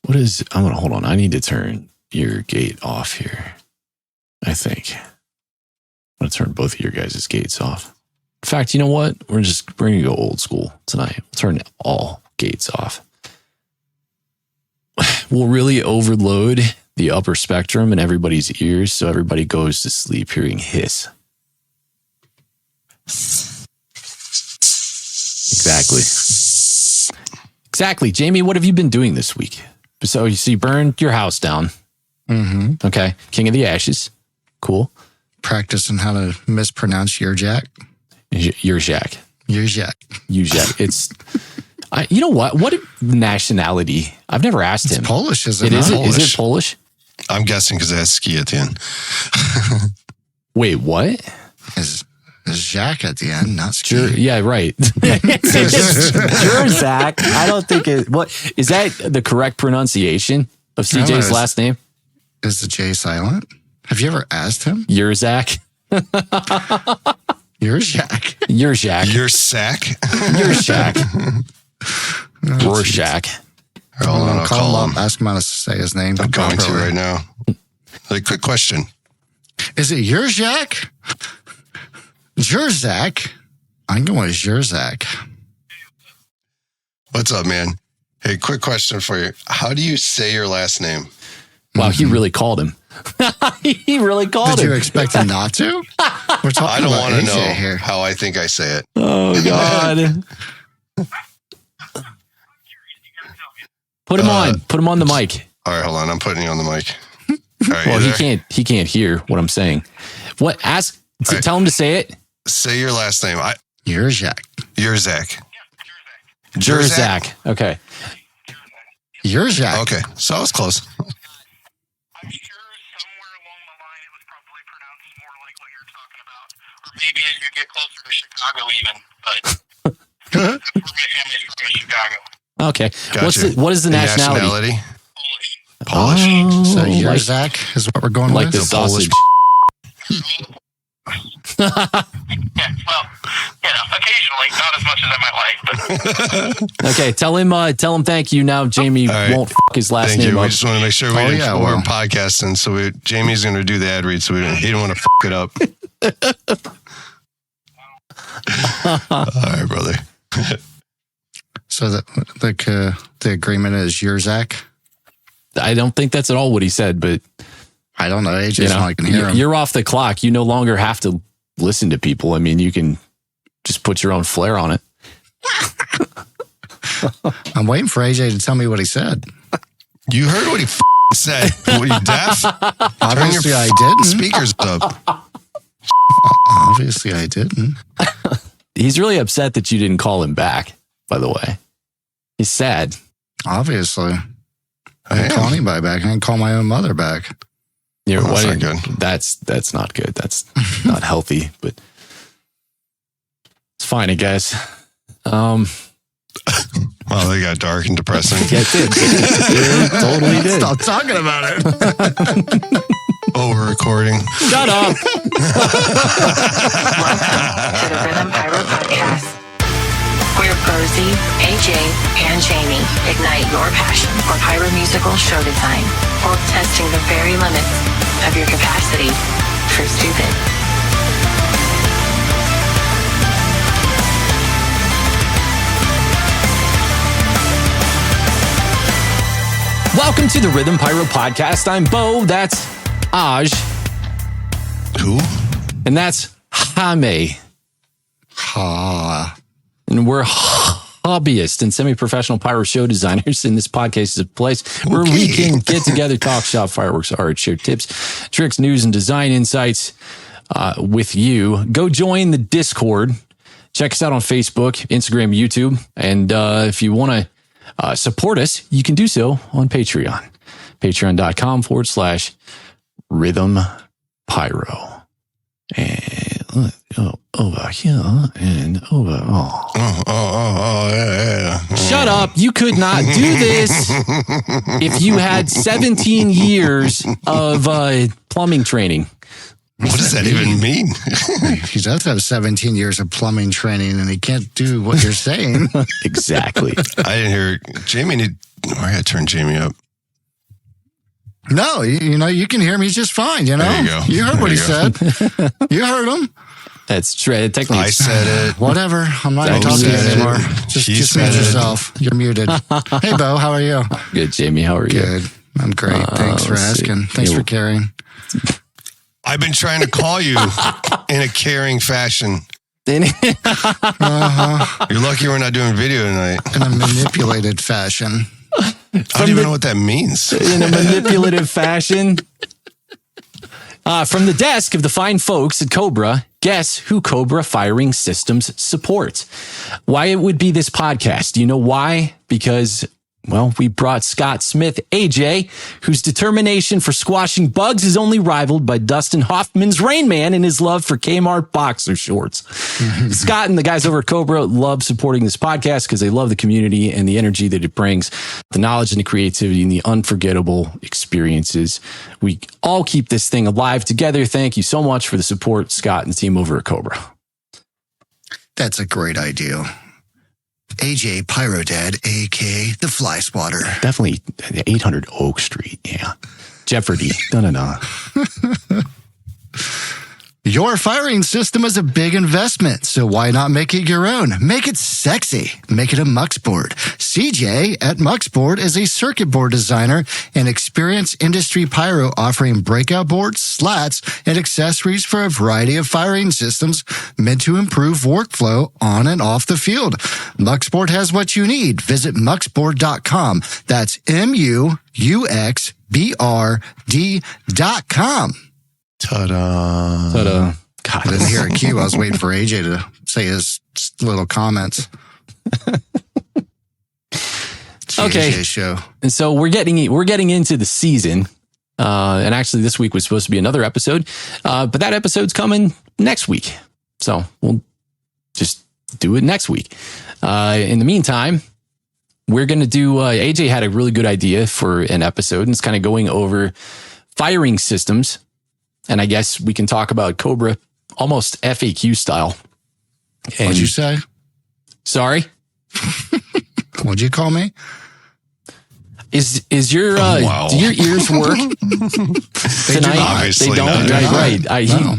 I'm going to hold on. I need to turn your gate off here. I think I'm going to turn both of your guys' gates off. In fact, you know what? We're going to go old school tonight. We'll turn all gates off. We'll really overload the upper spectrum in everybody's ears so everybody goes to sleep hearing hiss. Exactly. Jamie, what have you been doing this week? So you burned your house down. Mm-hmm. Okay. King of the Ashes. Cool. Practicing how to mispronounce your Jack. Your Jack. It's, you know what? What nationality? I've never asked him. It's Polish, isn't it? Is it Polish? I'm guessing because it has ski at the end. Wait, what? Is Jack at the end, not ski. Yeah, right. Zach. I don't think what is that the correct pronunciation of CJ's last name? Is the J silent? Have you ever asked him? Your Zach. Your Jack. Your Jack. Your sack. Your Shack. Rorschach. Hold on, I'll call him. Ask him how to say his name. I'm going to right now. Quick question. Is it your Jack? Jerzak? I'm going with Jerzak. What's up, man? Hey, quick question for you. How do you say your last name? Wow, he really called him. He really called him. Did you expect him not to? We're talking I don't about want to AJ know here. how I think I say it. Oh, God. Put him on. Put him on the mic. All right, hold on. I'm putting you on the mic. All right, well, he can't hear what I'm saying. What? Ask. Right. Tell him to say it. Say your last name. Jerzak. Jerzak. Jerzak. Okay. Jerzak. Okay, so I was close. I'm sure somewhere along the line it was probably pronounced more like what you're talking about. Or maybe as you get closer to Chicago even, but that's where my family's from, in Chicago. Okay. Gotcha. What is the nationality? Polish. Oh, so Jerzak is what we're going like with? the sausage. Yeah, well, occasionally, not as much as I might like, but okay, tell him thank you now. Jamie won't his last thank name you. up. We just want to make sure we're podcasting, so Jamie's going to do the ad read, so he didn't want to it up. All right, brother. So the agreement is Jerzak? I don't think that's at all what he said, but I don't know. AJ's not can hear him. You're off the clock. You no longer have to listen to people. I mean, you can just put your own flair on it. I'm waiting for AJ to tell me what he said. You heard what he said. Were you deaf? Obviously, I didn't. Speakers up. Obviously, I didn't. He's really upset that you didn't call him back, by the way. He's sad. Obviously. I didn't call anybody back. I didn't call my own mother back. That's not good. That's not good. That's not healthy, but it's fine, I guess. Well, they got dark and depressing. Yeah, it did. It totally did. Stop talking about it. Oh, we're recording. Shut up. Welcome to the Rhythm Pyro Podcast, where Berzy, AJ, and Jamie ignite your passion for pyromusical show design while testing the very limits of your capacity for stupid. Welcome to the Rhythm Pyro Podcast. I'm Bo. That's Aj. Who? And that's Jaime. Ha. And we're hobbyists and semi-professional pyro show designers. And this podcast is a place where we can get together, talk shop, fireworks, art, share tips, tricks, news, and design insights with you. Go join the Discord. Check us out on Facebook, Instagram, YouTube. And if you want to support us, you can do so on Patreon. Patreon.com/Rhythm Pyro. And over here and over. Yeah. Shut up. You could not do this if you had 17 years of plumbing training. What does that even mean? He does have 17 years of plumbing training and he can't do what you're saying. Exactly. I didn't hear Jamie. I got to turn Jamie up. No, you can hear me just fine, There you go. You heard what he said. You heard him. That's true. Technically, I said it. Whatever. I'm not going to talk to you anymore. Just mute yourself. You're muted. Hey, Bo, how are you? Good, Jamie. How are you? Good. I'm great. Thanks for asking. Thanks for caring. I've been trying to call you in a caring fashion. Uh-huh. You're lucky we're not doing video tonight. In a manipulated fashion. I don't even know what that means. In a manipulative fashion. From the desk of the fine folks at Cobra, guess who Cobra Firing Systems supports? Why it would be this podcast? Do you know why? Because, well, we brought Scott Smith, AJ, whose determination for squashing bugs is only rivaled by Dustin Hoffman's Rain Man and his love for Kmart boxer shorts. Scott and the guys over at Cobra love supporting this podcast because they love the community and the energy that it brings, the knowledge and the creativity and the unforgettable experiences. We all keep this thing alive together. Thank you so much for the support, Scott and the team over at Cobra. That's a great idea. AJ Pyro Dad, a.k.a. the Fly Swatter. Definitely 800 Oak Street. Yeah. Jeopardy. No. Your firing system is a big investment, so why not make it your own? Make it sexy. Make it a muuxBRD. CJ at muuxBRD is a circuit board designer and experienced industry pyro offering breakout boards, slats, and accessories for a variety of firing systems meant to improve workflow on and off the field. muuxBRD has what you need. Visit muuxBRD.com. That's muuxBRD.com. Ta-da. God, I didn't hear a cue. I was waiting for AJ to say his little comments. Okay. AJ show. And so we're getting into the season. And actually this week was supposed to be another episode. But that episode's coming next week. So we'll just do it next week. In the meantime, we're going to do, AJ had a really good idea for an episode, and it's kind of going over firing systems. And I guess we can talk about Cobra almost FAQ style. And What'd you say? Sorry? What'd you call me? Is your wow. do your ears work tonight? Obviously they don't. not. Right. No.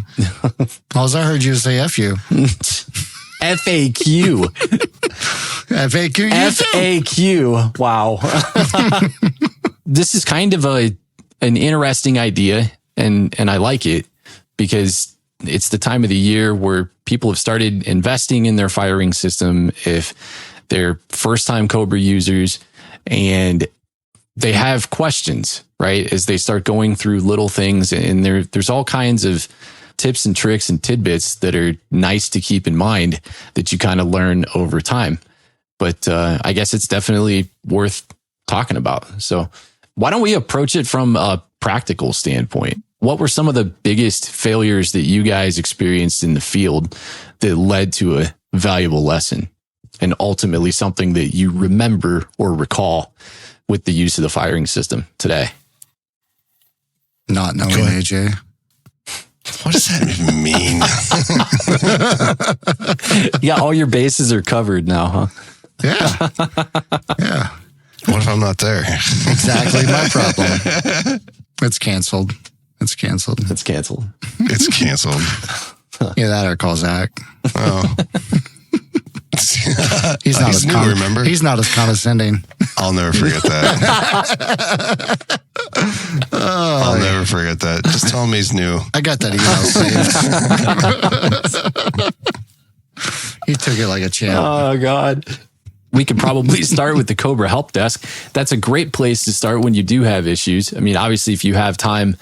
All I heard you say F you. FAQ. FAQ. FAQ. Wow. This is kind of an interesting idea. And I like it because it's the time of the year where people have started investing in their firing system if they're first-time Cobra users and they have questions, right? As they start going through little things, and there's all kinds of tips and tricks and tidbits that are nice to keep in mind that you kind of learn over time. But I guess it's definitely worth talking about. So why don't we approach it from a practical standpoint? What were some of the biggest failures that you guys experienced in the field that led to a valuable lesson and ultimately something that you remember or recall with the use of the firing system today? Not knowing AJ. What does that even mean? Yeah, all your bases are covered now, huh? Yeah. Yeah. What if I'm not there? Exactly my problem. It's canceled. It's canceled. It's canceled. It's canceled. Yeah, that or call Zach. Oh. He's not as new, remember? He's not as condescending. I'll never forget that. I'll never forget that. Just tell him he's new. I got that email saved. He took it like a champ. Oh, God. We could probably start with the Cobra Help Desk. That's a great place to start when you do have issues. I mean, obviously, if you have time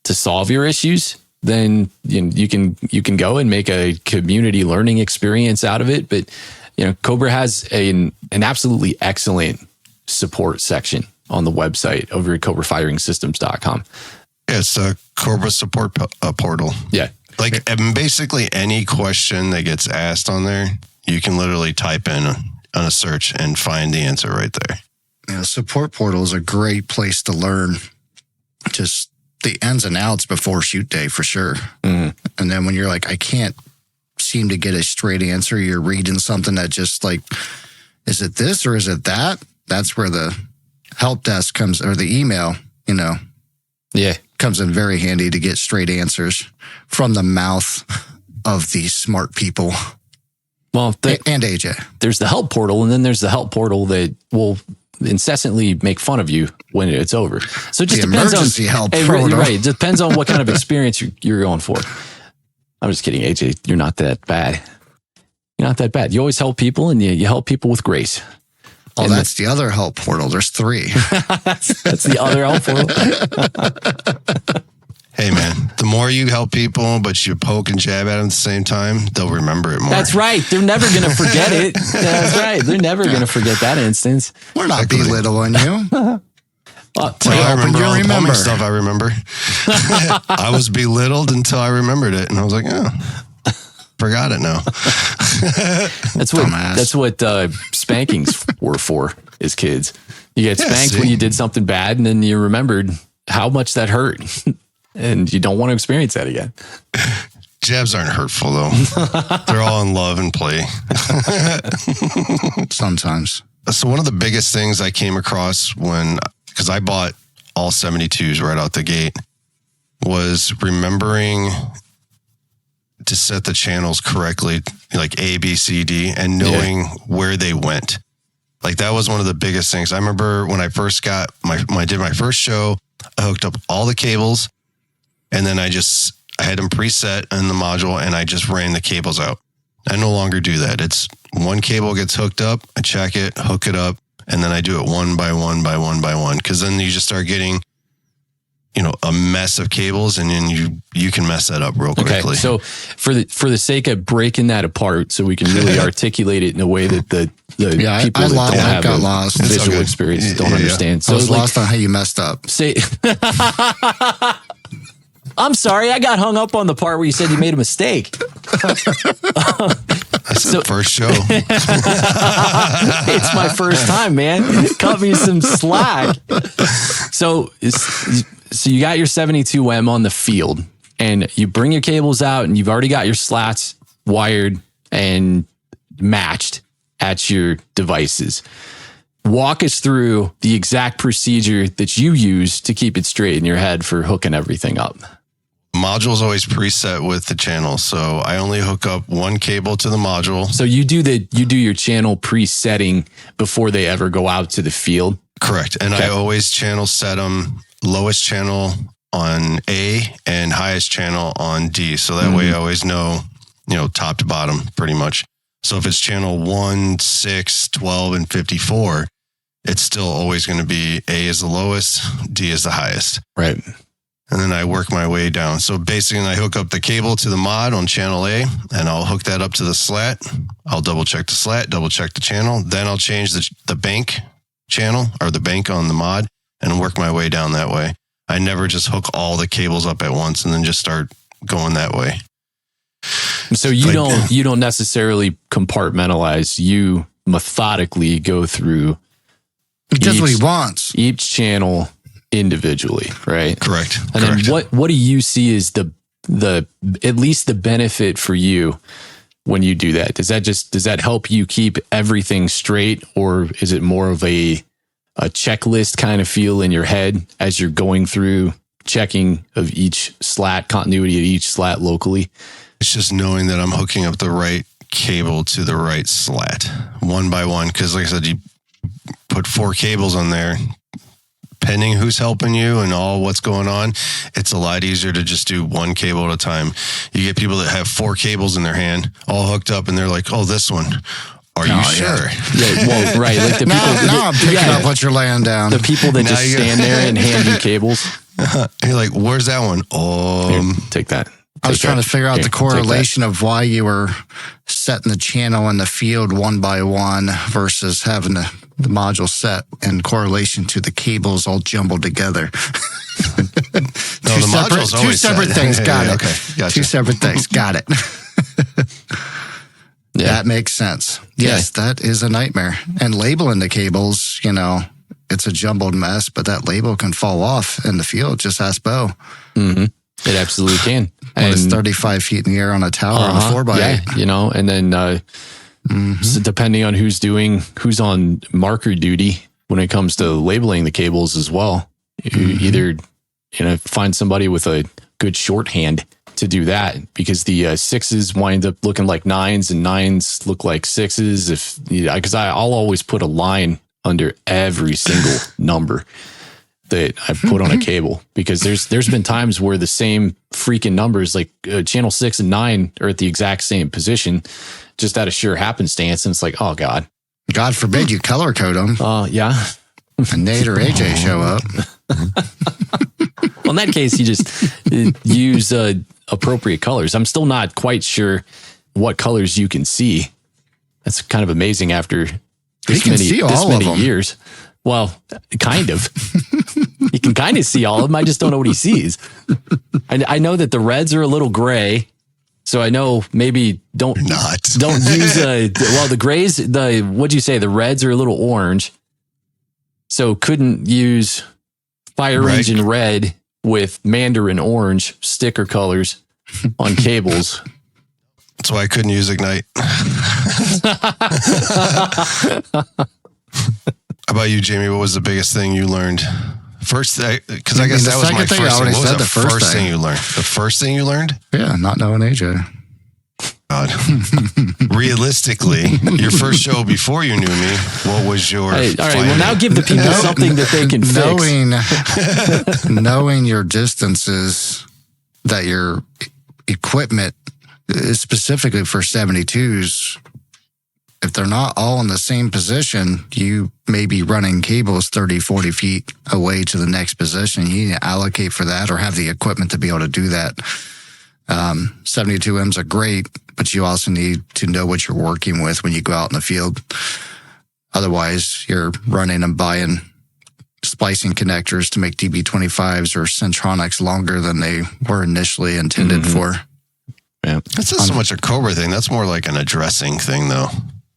to solve your issues, then you can go and make a community learning experience out of it. But Cobra has an absolutely excellent support section on the website over at CobraFiringSystems.com. It's a Cobra support portal. Yeah, like basically any question that gets asked on there, you can literally type in on a search and find the answer right there. Support portal is a great place to learn just the ins and outs before shoot day for sure. Mm-hmm. And then when you're like, I can't seem to get a straight answer, you're reading something that just like, is it this or is it that? That's where the help desk comes, or the email, Yeah. Comes in very handy to get straight answers from the mouth of these smart people. Well, and AJ. There's the help portal, and then there's the help portal that will incessantly make fun of you when it's over. So it just depends on help portal. Right. It depends on what kind of experience you're going for. I'm just kidding, AJ. You're not that bad. You're not that bad. You always help people, and you help people with grace. Oh, and that's the other help portal. There's 3. That's the other help portal. Hey, man, the more you help people, but you poke and jab at them at the same time, they'll remember it more. That's right. They're never going to forget it. That's right. They're never going to forget that instance. We're not belittling you. I remember all the plumbing stuff I remember. I was belittled until I remembered it, and I was like, oh, forgot it now. That's what spankings were for as kids. You get spanked when you did something bad, and then you remembered how much that hurt. And you don't want to experience that again. Jabs aren't hurtful, though. They're all in love and play. Sometimes. So one of the biggest things I came across because I bought all 72s right out the gate, was remembering to set the channels correctly, like A, B, C, D, and knowing where they went. Like that was one of the biggest things. I remember when I first got when I did my first show, I hooked up all the cables, and then I had them preset in the module, and I just ran the cables out. I no longer do that. It's one cable gets hooked up, I check it, hook it up, and then I do it one by one by one by one. Because then you just start getting, a mess of cables, and then you can mess that up real quickly. Okay, so for the sake of breaking that apart, so we can really articulate it in a way that the people that don't have a visual experience don't understand. So I was lost on how you messed up. I'm sorry, I got hung up on the part where you said you made a mistake. That's the first show. It's my first time, man. Cut me some slack. So you got your 72M on the field, and you bring your cables out, and you've already got your slats wired and matched at your devices. Walk us through the exact procedure that you use to keep it straight in your head for hooking everything up. Module's always preset with the channel, so I only hook up one cable to the module. So you do your channel presetting before they ever go out to the field? Correct. And I always channel set them lowest channel on A and highest channel on D. So that way I always know, top to bottom pretty much. So if it's channel 1, 6, 12, and 54, it's still always going to be A is the lowest, D is the highest. Right. And then I work my way down. So basically I hook up the cable to the mod on channel A, and I'll hook that up to the slat. I'll double check the slat, double check the channel. Then I'll change the bank channel or the bank on the mod and work my way down that way. I never just hook all the cables up at once and then just start going that way. So you don't necessarily compartmentalize. You methodically go through. He does what he wants. Each channel individually, right? Correct. And then what do you see as the at least the benefit for you when you do that? Does that help you keep everything straight, or is it more of a checklist kind of feel in your head as you're going through checking of each slat, continuity of each slat locally? It's just knowing that I'm hooking up the right cable to the right slat one by one. Because like I said, you put 4 cables on there, depending who's helping you and all what's going on, it's a lot easier to just do one cable at a time. You get people that have 4 cables in their hand, all hooked up, and they're like, oh, this one. Are you sure? Yeah, well, right. Like the people. Now I'm picking up what you're laying down. The people that just stand there and hand you cables. You're like, where's that one? Here, take that. I was trying to figure out the correlation of why you were setting the channel in the field one by one versus having the module set in correlation to the cables all jumbled together. Two separate things. Got it. Okay, gotcha. 2 separate things. Got it. Yeah. That makes sense. Yes, that is a nightmare. And labeling the cables, it's a jumbled mess, but that label can fall off in the field. Just ask Bo. Mm-hmm. It absolutely can. And it's 35 feet in the air on a tower on a 4x8. Yeah, and then so depending on who's on marker duty when it comes to labeling the cables as well, either find somebody with a good shorthand to do that, because the 6s wind up looking like 9s and 9s look like 6s. Because I'll always put a line under every single number that I put on a cable, because there's been times where the same freaking numbers, like channel 6 and 9, are at the exact same position, just out of sheer happenstance, and it's like, oh God forbid you color code them. Yeah. And Nate or AJ show up. Well, in that case, you just use appropriate colors. I'm still not quite sure what colors you can see. That's kind of amazing after this many years. Well, kind of. You can kind of see all of them. I just don't know what he sees. I know that the reds are a little gray, so I know maybe don't use the grays. What'd you say? The reds are a little orange, so couldn't use Fire Engine red with Mandarin orange sticker colors on cables. That's why I couldn't use Ignite. How about you, Jamie? What was the biggest thing you learned? Because I guess that was my first thing. What was the first thing you learned? The first thing you learned? Yeah, not knowing AJ. God. Realistically, your first show before you knew me, what was your... All right, well, now give the people something that they can fix. Knowing your distances, that your equipment, specifically for 72s, if they're not all in the same position, you may be running cables 30, 40 feet away to the next position. You need to allocate for that or have the equipment to be able to do that. 72Ms are great, but you also need to know what you're working with when you go out in the field. Otherwise, you're running and buying splicing connectors to make DB25s or Centronics longer than they were initially intended for. Yeah. That's not so much a COBRA thing. That's more like an addressing thing, though.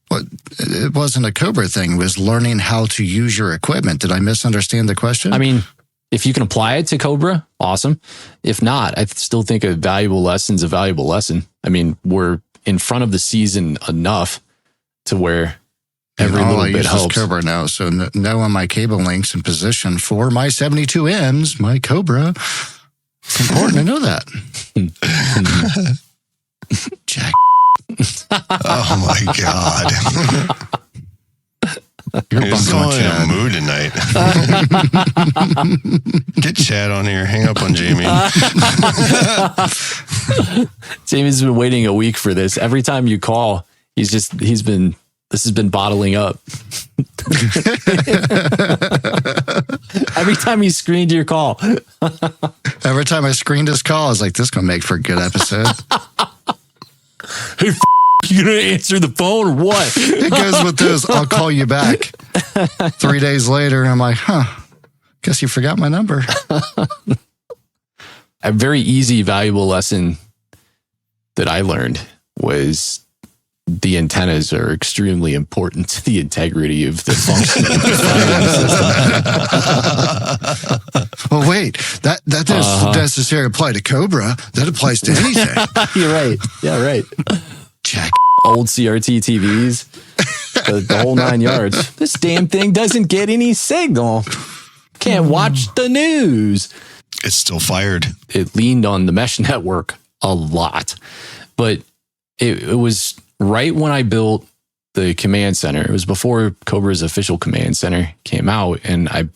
But it wasn't a COBRA thing. It was learning how to use your equipment. Did I misunderstand the question? I mean, if you can apply it to COBRA, awesome. If not, I still think a valuable lesson's a valuable lesson. I mean, we're in front of the season enough to where every little bit helps. COBRA now, so knowing my cable links in position for my 72Ms, my COBRA, it's important to know that. Jack. Oh my God. You're just going in a mood tonight. Get Chad on here. Hang up on Jamie. Jamie's been waiting a week for this. Every time you call, this has been bottling up. Every time he screened your call. Every time I screened his call, I was like, this is going to make for a good episode. Hey, you gonna answer the phone or what? It goes with this. I'll call you back. 3 days later, I'm like, guess you forgot my number. A very easy, valuable lesson that I learned was the antennas are extremely important to the integrity of the function of the firing system. Well, wait, that doesn't necessarily apply to COBRA. That applies to anything. You're right. Yeah, right. Check. Old CRT TVs, the whole 9 yards. This damn thing doesn't get any signal. Can't watch the news. It's still fired. It leaned on the mesh network a lot, but it was right when I built the command center. It was before COBRA's official command center came out, and I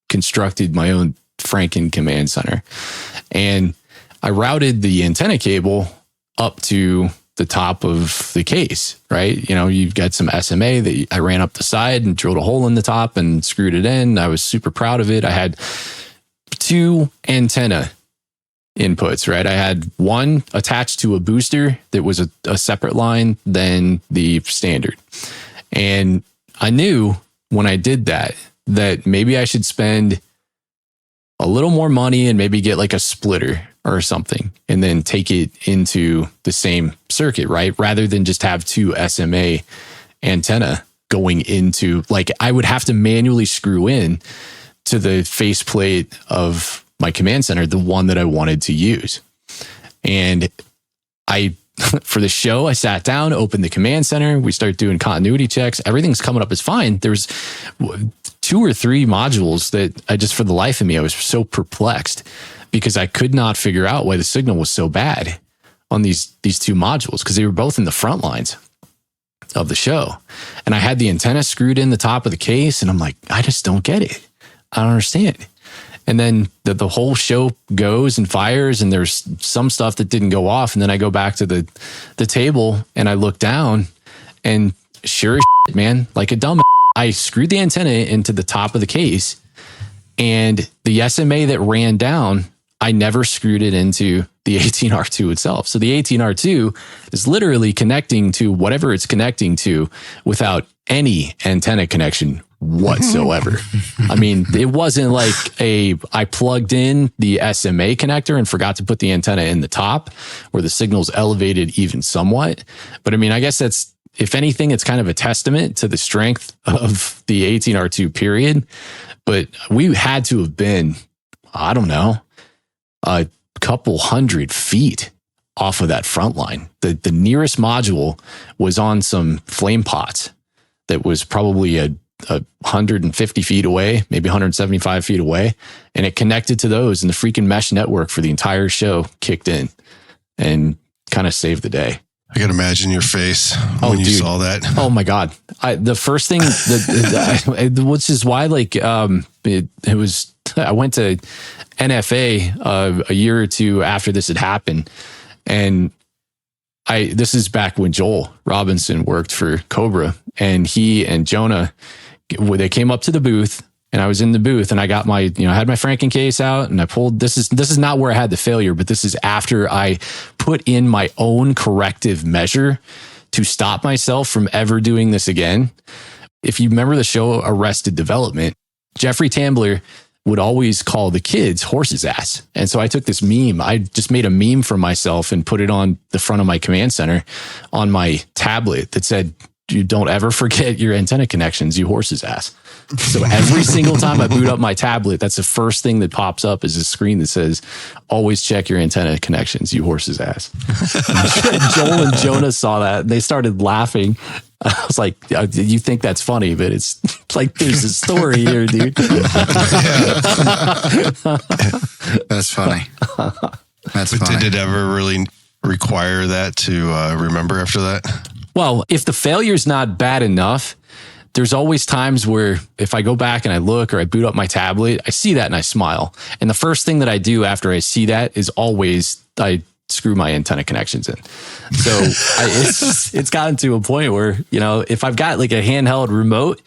constructed my own Franken command center. And I routed the antenna cable up to the top of the case, right? You know, you've got some SMA that I ran up the side and drilled a hole in the top and screwed it in. I was super proud of it. I had 2 antenna inputs, right? I had one attached to a booster that was a separate line than the standard. And I knew when I did that maybe I should spend a little more money and maybe get like a splitter or something and then take it into the same circuit, right? Rather than just have 2 SMA antenna going into, like, I would have to manually screw in to the faceplate of my command center, the one that I wanted to use. And I for the show, I sat down, opened the command center. We start doing continuity checks. Everything's coming up as fine. There's 2 or 3 modules that I just, for the life of me, I was so perplexed because I could not figure out why the signal was so bad on these 2 modules, because they were both in the front lines of the show. And I had the antenna screwed in the top of the case, and I'm like, I just don't get it. I don't understand. And then the whole show goes and fires, and there's some stuff that didn't go off. And then I go back to the table and I look down, and sure as shit, man, like a dumb, I screwed the antenna into the top of the case, and the SMA that ran down, I never screwed it into the 18R2 itself. So the 18R2 is literally connecting to whatever it's connecting to without any antenna connection whatsoever. I mean, it wasn't like I plugged in the SMA connector and forgot to put the antenna in the top where the signal's elevated even somewhat. But I mean, I guess that's, if anything, it's kind of a testament to the strength of the 18R2 period. But we had to have been, I don't know, a couple 100 feet off of that front line. The nearest module was on some flame pots that was probably a 150 feet away, maybe 175 feet away. And it connected to those, and the freaking mesh network for the entire show kicked in and kind of saved the day. I can imagine your face when you saw that. Oh my God. The first thing which is why, like, it was, I went to NFA a year or 2 after this had happened. And this is back when Joel Robinson worked for Cobra, and he and Jonah, they came up to the booth, and I was in the booth, and I got my, I had my Franken case out, and I pulled, this is not where I had the failure, but this is after I put in my own corrective measure to stop myself from ever doing this again. If you remember the show Arrested Development, Jeffrey Tambler would always call the kids horse's ass. And so I took this meme. I just made a meme for myself and put it on the front of my command center on my tablet that said, "You don't ever forget your antenna connections, you horse's ass." So every single time I boot up my tablet, that's the first thing that pops up is a screen that says, "Always check your antenna connections, you horse's ass." Joel and Jonah saw that. They started laughing. I was like, you think that's funny, but it's like, there's a story here, dude. That's funny. That's but funny. Did it ever really require that to remember after that? Well, if the failure's not bad enough, there's always times where if I go back and I look or I boot up my tablet, I see that and I smile. And the first thing that I do after I see that is always I screw my antenna connections in. So it's gotten to a point where, if I've got like a handheld remote,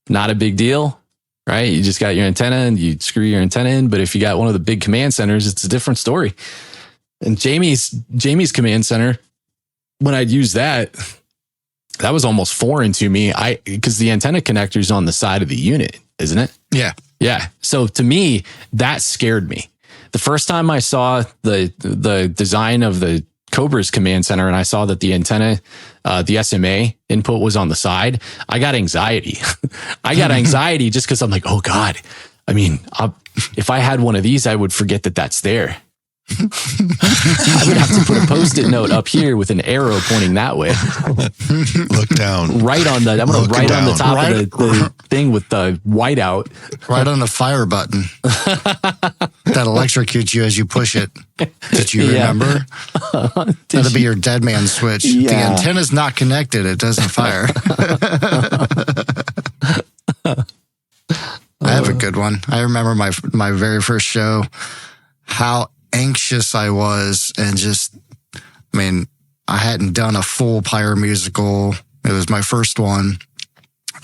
not a big deal, right? You just got your antenna and you screw your antenna in. But if you got one of the big command centers, it's a different story. And Jamie's command center, when I'd use that was almost foreign to me. Because the antenna connector's on the side of the unit, isn't it? Yeah. Yeah. So to me, that scared me. The first time I saw the design of the Cobra's command center and I saw that the antenna, the SMA input was on the side, I got anxiety. I got anxiety just because I'm like, oh God. I mean, if I had one of these, I would forget that that's there. I would have to put a Post-it note up here with an arrow pointing that way. Look down. Right on the, I'm going to write on the top of the thing with the whiteout. Right on the fire button. That electrocutes you as you push it. Did you remember? That'll be your dead man switch. Yeah. The antenna's not connected. It doesn't fire. I have a good one. I remember my very first show, how anxious I was, and just, I hadn't done a full pyro musical. It was my first one,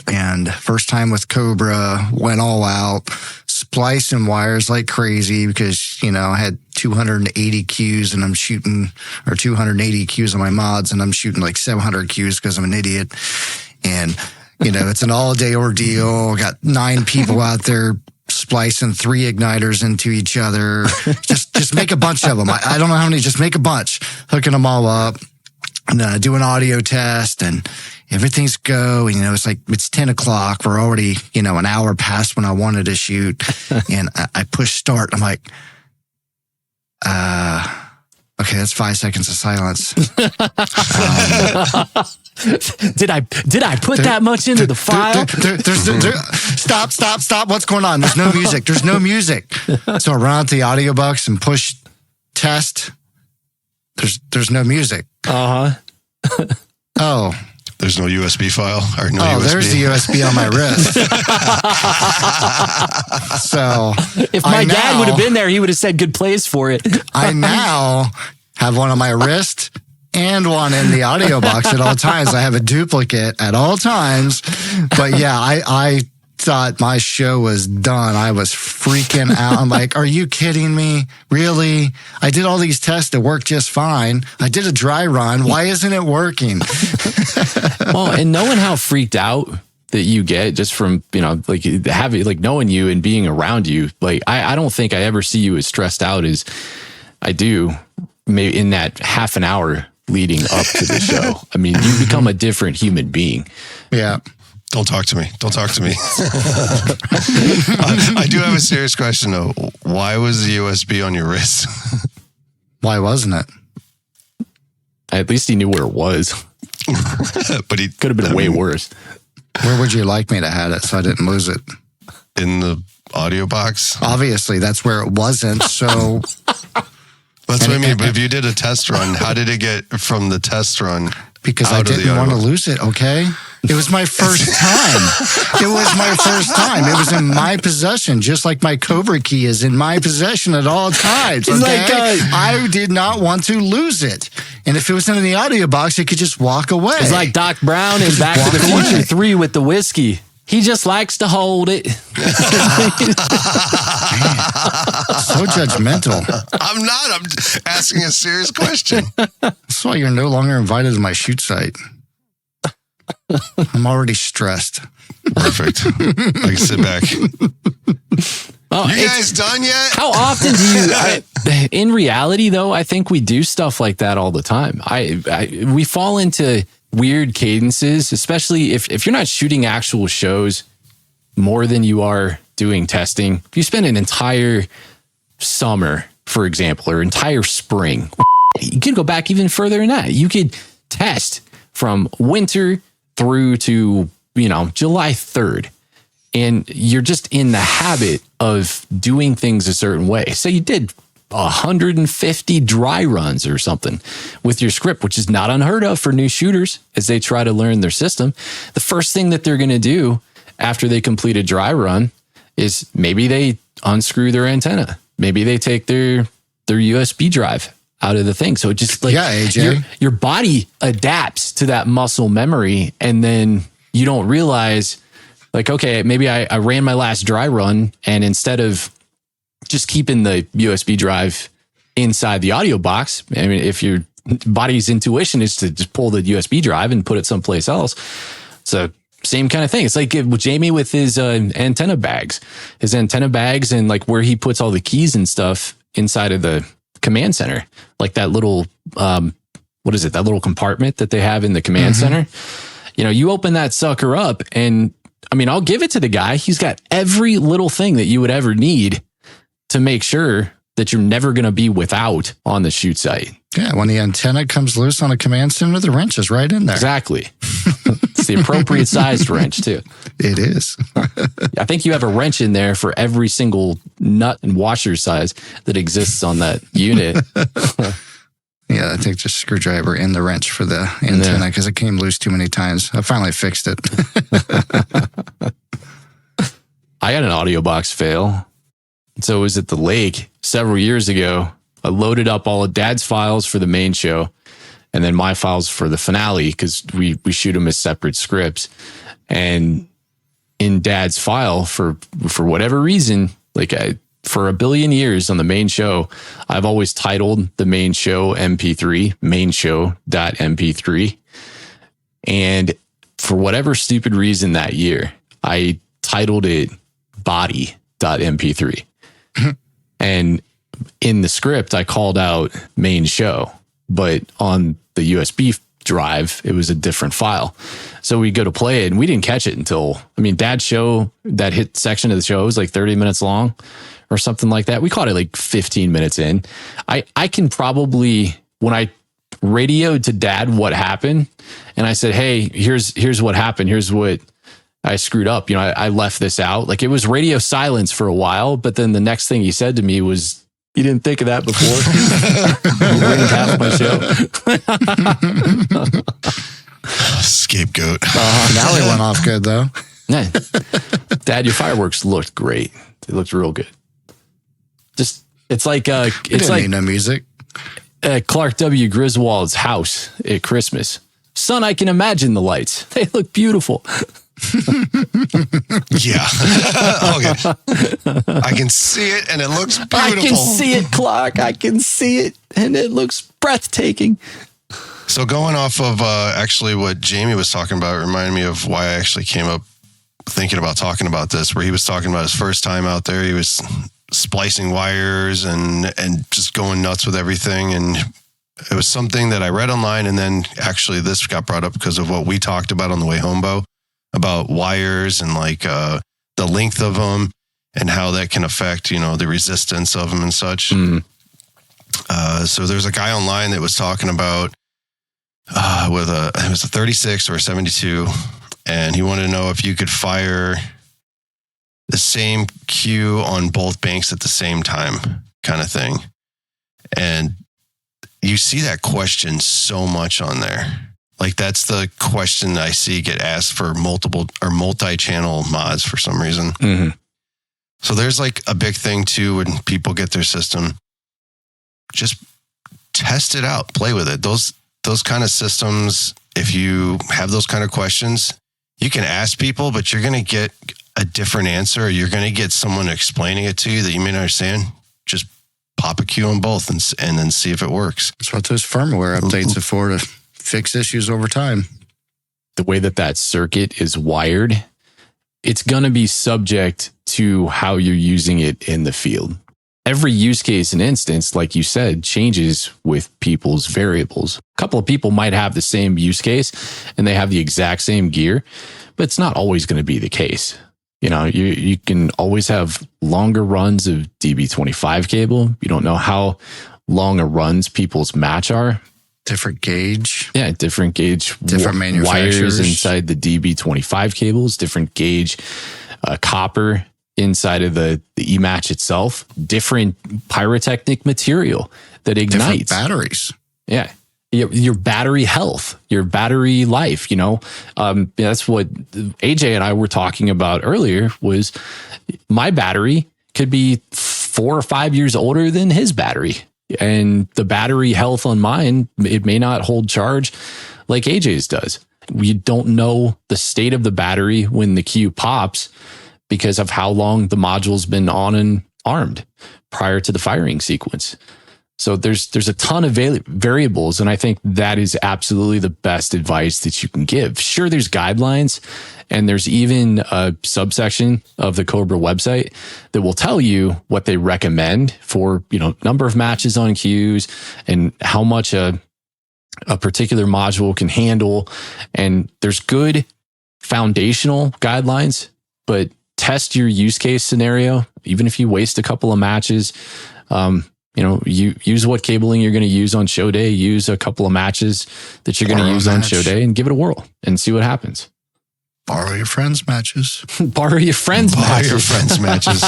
and first time with Cobra, went all out, splicing wires like crazy because, I had 280 Qs and I'm shooting, or 280 Qs on my mods, and I'm shooting like 700 Qs because I'm an idiot. And, it's an all day ordeal. Got 9 people out there splicing 3 igniters into each other. Just make a bunch of them. I don't know how many, just make a bunch, hooking them all up. And then I do an audio test and everything's go. And, it's 10 o'clock. We're already, an hour past when I wanted to shoot. And I push start. I'm like, Okay, that's 5 seconds of silence. Did I put that much into the file? Stop. What's going on? There's no music. So I run out the audio box and push test. There's no music. Oh. There's no USB file or no USB. There's the USB on my wrist. So if my dad would have been there, he would have said good place for it. I now have one on my wrist and one in the audio box at all times. I have a duplicate at all times. But yeah, I thought my show was done. I was freaking out. I'm like, are you kidding me? Really? I did all these tests that worked just fine. I did a dry run. Why isn't it working? Well, and knowing how freaked out that you get just from, like having, like knowing you and being around you, like I don't think I ever see you as stressed out as I do maybe in that half an hour leading up to the show. I mean, you become a different human being. Yeah. Don't talk to me. I do have a serious question though. Why was the USB on your wrist? Why wasn't it? At least he knew where it was. But he could have been way worse. Where would you like me to have it so I didn't lose it? In the audio box? Obviously, that's where it wasn't. So that's what I mean. But if you did a test run, how did it get from the test run? Because I didn't want to lose it, okay? It was my first time. It was in my possession, just like my COBRA key is in my possession at all times. Okay? I did not want to lose it. And if it was in the audio box, it could just walk away. It's like Doc Brown in Back to the Future 3 with the whiskey. He just likes to hold it. Man, so judgmental. I'm not. I'm asking a serious question. That's why you're no longer invited to my shoot site. I'm already stressed. Perfect. I can sit back. Oh, you guys done yet? How often do you? In reality, though, I think we do stuff like that all the time. We fall into weird cadences, especially if you're not shooting actual shows more than you are doing testing. If you spend an entire summer, for example, or entire spring, you could go back even further than that. You could test from winter through to, July 3rd. And you're just in the habit of doing things a certain way. So you did 150 dry runs or something with your script, which is not unheard of for new shooters as they try to learn their system. The first thing that they're going to do after they complete a dry run is maybe they unscrew their antenna. Maybe they take their USB drive out of the thing. So it just AJ. Your body adapts to that muscle memory, and then you don't realize, like, okay, maybe I ran my last dry run, and instead of just keeping the USB drive inside the audio box, I mean, if your body's intuition is to just pull the USB drive and put it someplace else. So same kind of thing. It's like Jamie with his antenna bags and like where he puts all the keys and stuff inside of the command center, like that little, that little compartment that they have in the command center. You open that sucker up, and I mean, I'll give it to the guy. He's got every little thing that you would ever need to make sure that you're never going to be without on the shoot site. Yeah, when the antenna comes loose on a command center, the wrench is right in there. Exactly. It's the appropriate sized wrench, too. It is. I think you have a wrench in there for every single nut and washer size that exists on that unit. Yeah, I think just screwdriver in the wrench for the antenna because it came loose too many times. I finally fixed it. I had an audio box fail. So it was at the lake several years ago. I loaded up all of Dad's files for the main show and then my files for the finale because we shoot them as separate scripts. And in Dad's file, for whatever reason, for a billion years on the main show, I've always titled the main show MP3, mainshow.mp3. And for whatever stupid reason that year, I titled it body.mp3. And in the script, I called out main show, but on the USB drive, it was a different file. So we go to play it and we didn't catch it until, Dad's show, that hit section of the show was like 30 minutes long or something like that. We caught it like 15 minutes in. I can probably, when I radioed to Dad what happened, and I said, hey, here's what happened. Here's what I screwed up. You know, I left this out. Like, it was radio silence for a while, but then the next thing he said to me was, you didn't think of that before? You ruined half my show. Scapegoat. Now he went off good, though. Yeah. Dad, your fireworks looked great. They looked real good. Just, it's like It's like no music. Clark W. Griswold's house at Christmas. Son, I can imagine the lights. They look beautiful. Yeah. Okay. I can see it and it looks beautiful. I can see it, Clark. I can see it and it looks breathtaking. So going off of actually what Jamie was talking about reminded me of why I actually came up thinking about talking about this, where he was talking about his first time out there. He was splicing wires and just going nuts with everything. And it was something that I read online. And then actually this got brought up because of what we talked about on the way home, Bo, about wires and like the length of them and how that can affect, you know, the resistance of them and such. Mm. So there's a guy online that was talking about it was a 36 or a 72, and he wanted to know if you could fire the same cue on both banks at the same time, kind of thing. And you see that question so much on there. Like, that's the question I see get asked for multiple or multi-channel mods for some reason. Mm-hmm. So there's like a big thing too when people get their system. Just test it out, play with it. Those kind of systems, if you have those kind of questions, you can ask people, but you're going to get a different answer. Or you're going to get someone explaining it to you that you may not understand. Just pop a cue on both and then see if it works. That's what those firmware updates are for, to fix issues over time. The way that circuit is wired, it's going to be subject to how you're using it in the field. Every use case and instance, like you said, changes with people's variables. A couple of people might have the same use case and they have the exact same gear, but it's not always going to be the case. You know, you can always have longer runs of DB25 cable. You don't know how long a runs people's match are. Different gauge. Yeah, different gauge. Different manufacturers. Wires inside the DB25 cables, different gauge copper inside of the E-match itself, different pyrotechnic material that ignites. Different batteries. Yeah. Your battery health, your battery life, you know, that's what AJ and I were talking about earlier. Was my battery could be 4 or 5 years older than his battery, and the battery health on mine, it may not hold charge like AJ's does. You don't know the state of the battery when the cue pops because of how long the module's been on and armed prior to the firing sequence. So there's a ton of variables, and I think that is absolutely the best advice that you can give. Sure, there's guidelines, and there's even a subsection of the COBRA website that will tell you what they recommend for, you know, number of matches on cues and how much a particular module can handle. And there's good foundational guidelines, but test your use case scenario. Even if you waste a couple of matches, you know, you use what cabling you're going to use on show day, use a couple of matches that you're going to use on show day, and give it a whirl and see what happens. Borrow your friends' matches. Borrow your friends' matches.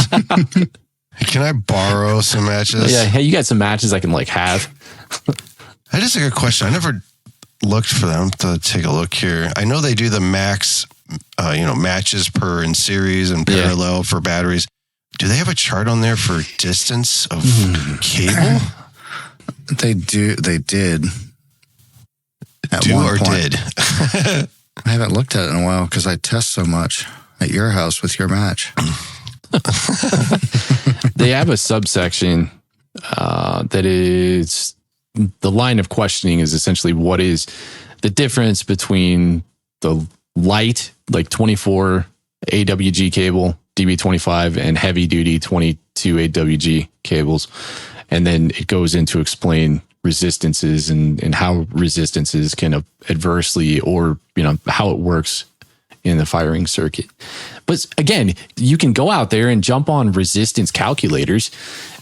Can I borrow some matches? Yeah. Hey, you got some matches I can like have. That is a good question. I never looked for them to take a look here. I know they do the max, matches per in series and parallel for batteries. Do they have a chart on there for distance of cable? They do. They did. At do one or point. did? I haven't looked at it in a while because I test so much at your house with your match. They have a subsection that is, the line of questioning is essentially what is the difference between the light, like 24 AWG cable, DB25, and heavy duty 22 AWG cables. And then it goes into explain resistances and how resistances can adversely, or, you know, how it works in the firing circuit. But again, you can go out there and jump on resistance calculators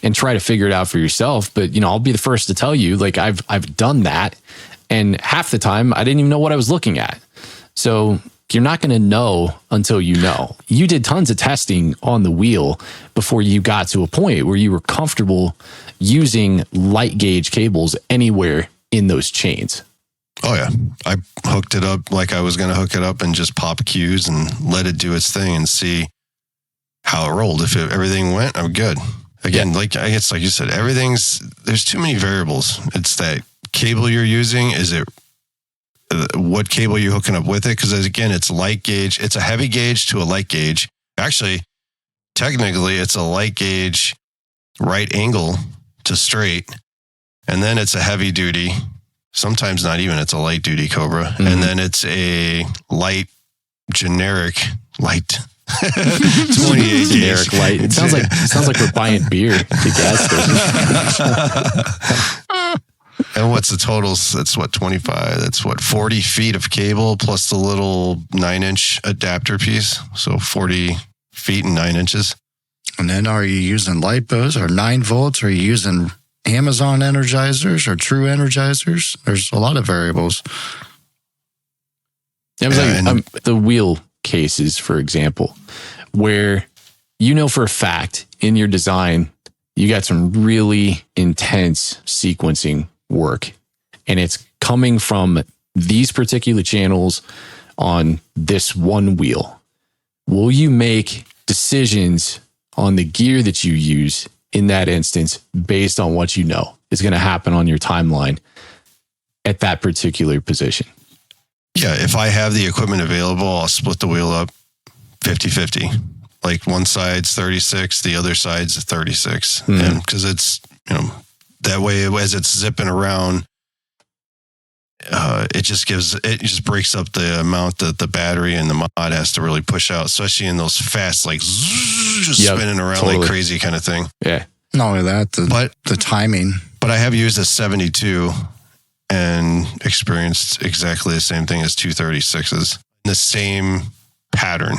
and try to figure it out for yourself. But, you know, I'll be the first to tell you, like, I've done that. And half the time I didn't even know what I was looking at. So you're not going to know until you know. You did tons of testing on the wheel before you got to a point where you were comfortable using light gauge cables anywhere in those chains. Oh, yeah. I hooked it up like I was going to hook it up and just pop cues and let it do its thing and see how it rolled. If everything went, I'm good. Again, like I guess, like you said, there's too many variables. It's that cable you're using. Is it what cable you're hooking up with it? Because again, it's light gauge. It's a heavy gauge to a light gauge. Actually, technically, it's a light gauge right angle to straight. And then it's a heavy duty. Sometimes not even, it's a light duty Cobra. Mm-hmm. And then it's a generic light 28 generic light. It sounds like we're buying beer at the gas station. And what's the totals? That's what, 25. That's what, 40 feet of cable plus the little 9-inch adapter piece. So 40 feet and 9 inches. And then are you using light bows or 9 volts? Are you using Amazon energizers or true energizers? There's a lot of variables. It was the wheel cases, for example, where you know for a fact in your design, you got some really intense sequencing work, and it's coming from these particular channels on this one wheel. Will you make decisions on the gear that you use in that instance based on what you know is going to happen on your timeline at that particular position? Yeah, if I have the equipment available, I'll split the wheel up 50-50. Like one side's 36, the other side's 36. Mm-hmm. And because it's, you know, that way as it's zipping around, it just breaks up the amount that the battery and the mod has to really push out, especially in those fast, like spinning around totally. Like crazy kind of thing. Yeah. Not only that, the timing. But I have used a 72 and experienced exactly the same thing as 236s, the same pattern.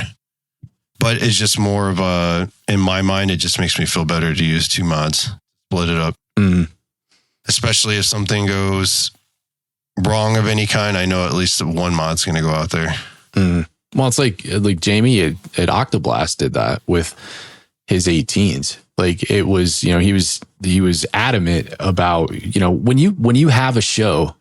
But it's just more of in my mind, it just makes me feel better to use 2 mods, split it up. Mm. Especially if something goes wrong of any kind, I know at least one mod's going to go out there. Mm. Well, it's like Jamie at Octoblast did that with his 18s. Like it was, you know, he was adamant about, you know, when you have a show,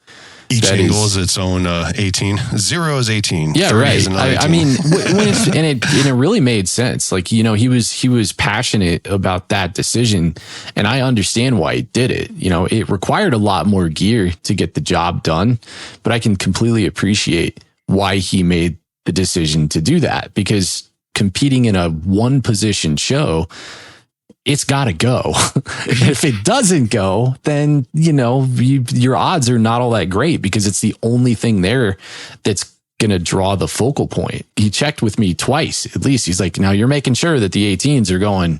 each angle is its own 18. 0 is 18. Yeah, right. I mean, when it's, and it really made sense. Like, you know, he was passionate about that decision, and I understand why he did it. You know, it required a lot more gear to get the job done, but I can completely appreciate why he made the decision to do that, because competing in a one position show, it's got to go. If it doesn't go, then, you know, your odds are not all that great, because it's the only thing there that's going to draw the focal point. He checked with me twice, at least. He's like, now you're making sure that the 18s are going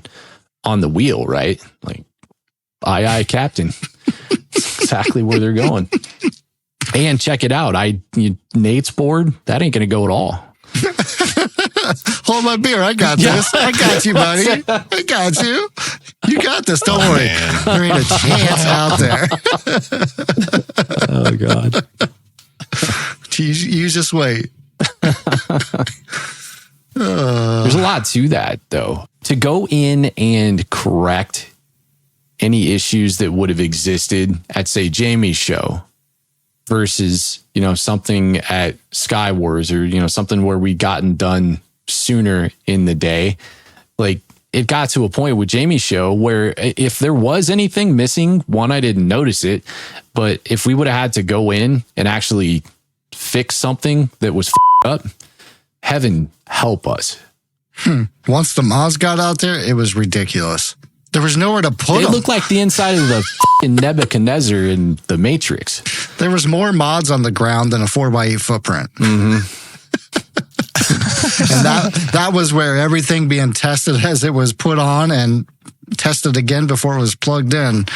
on the wheel, right? Like, aye, Captain. Exactly where they're going. And check it out. Nate's board, that ain't going to go at all. Hold my beer. I got this. I got you, buddy. I got you. You got this. Don't worry. Man. There ain't a chance out there. Oh, God. You just wait. There's a lot to that, though. To go in and correct any issues that would have existed at, say, Jamie's show versus, you know, something at Sky Wars, or, you know, something where we gotten done sooner in the day. Like, it got to a point with Jamie's show where if there was anything missing, one, I didn't notice it, but if we would have had to go in and actually fix something that was up, heaven help us. Once the mods got out there, it was ridiculous. There was nowhere to put them. It looked like the inside of the Nebuchadnezzar in the Matrix. There was more mods on the ground than a 4x8 footprint. Mm-hmm. And that was where everything being tested as it was put on and tested again before it was plugged in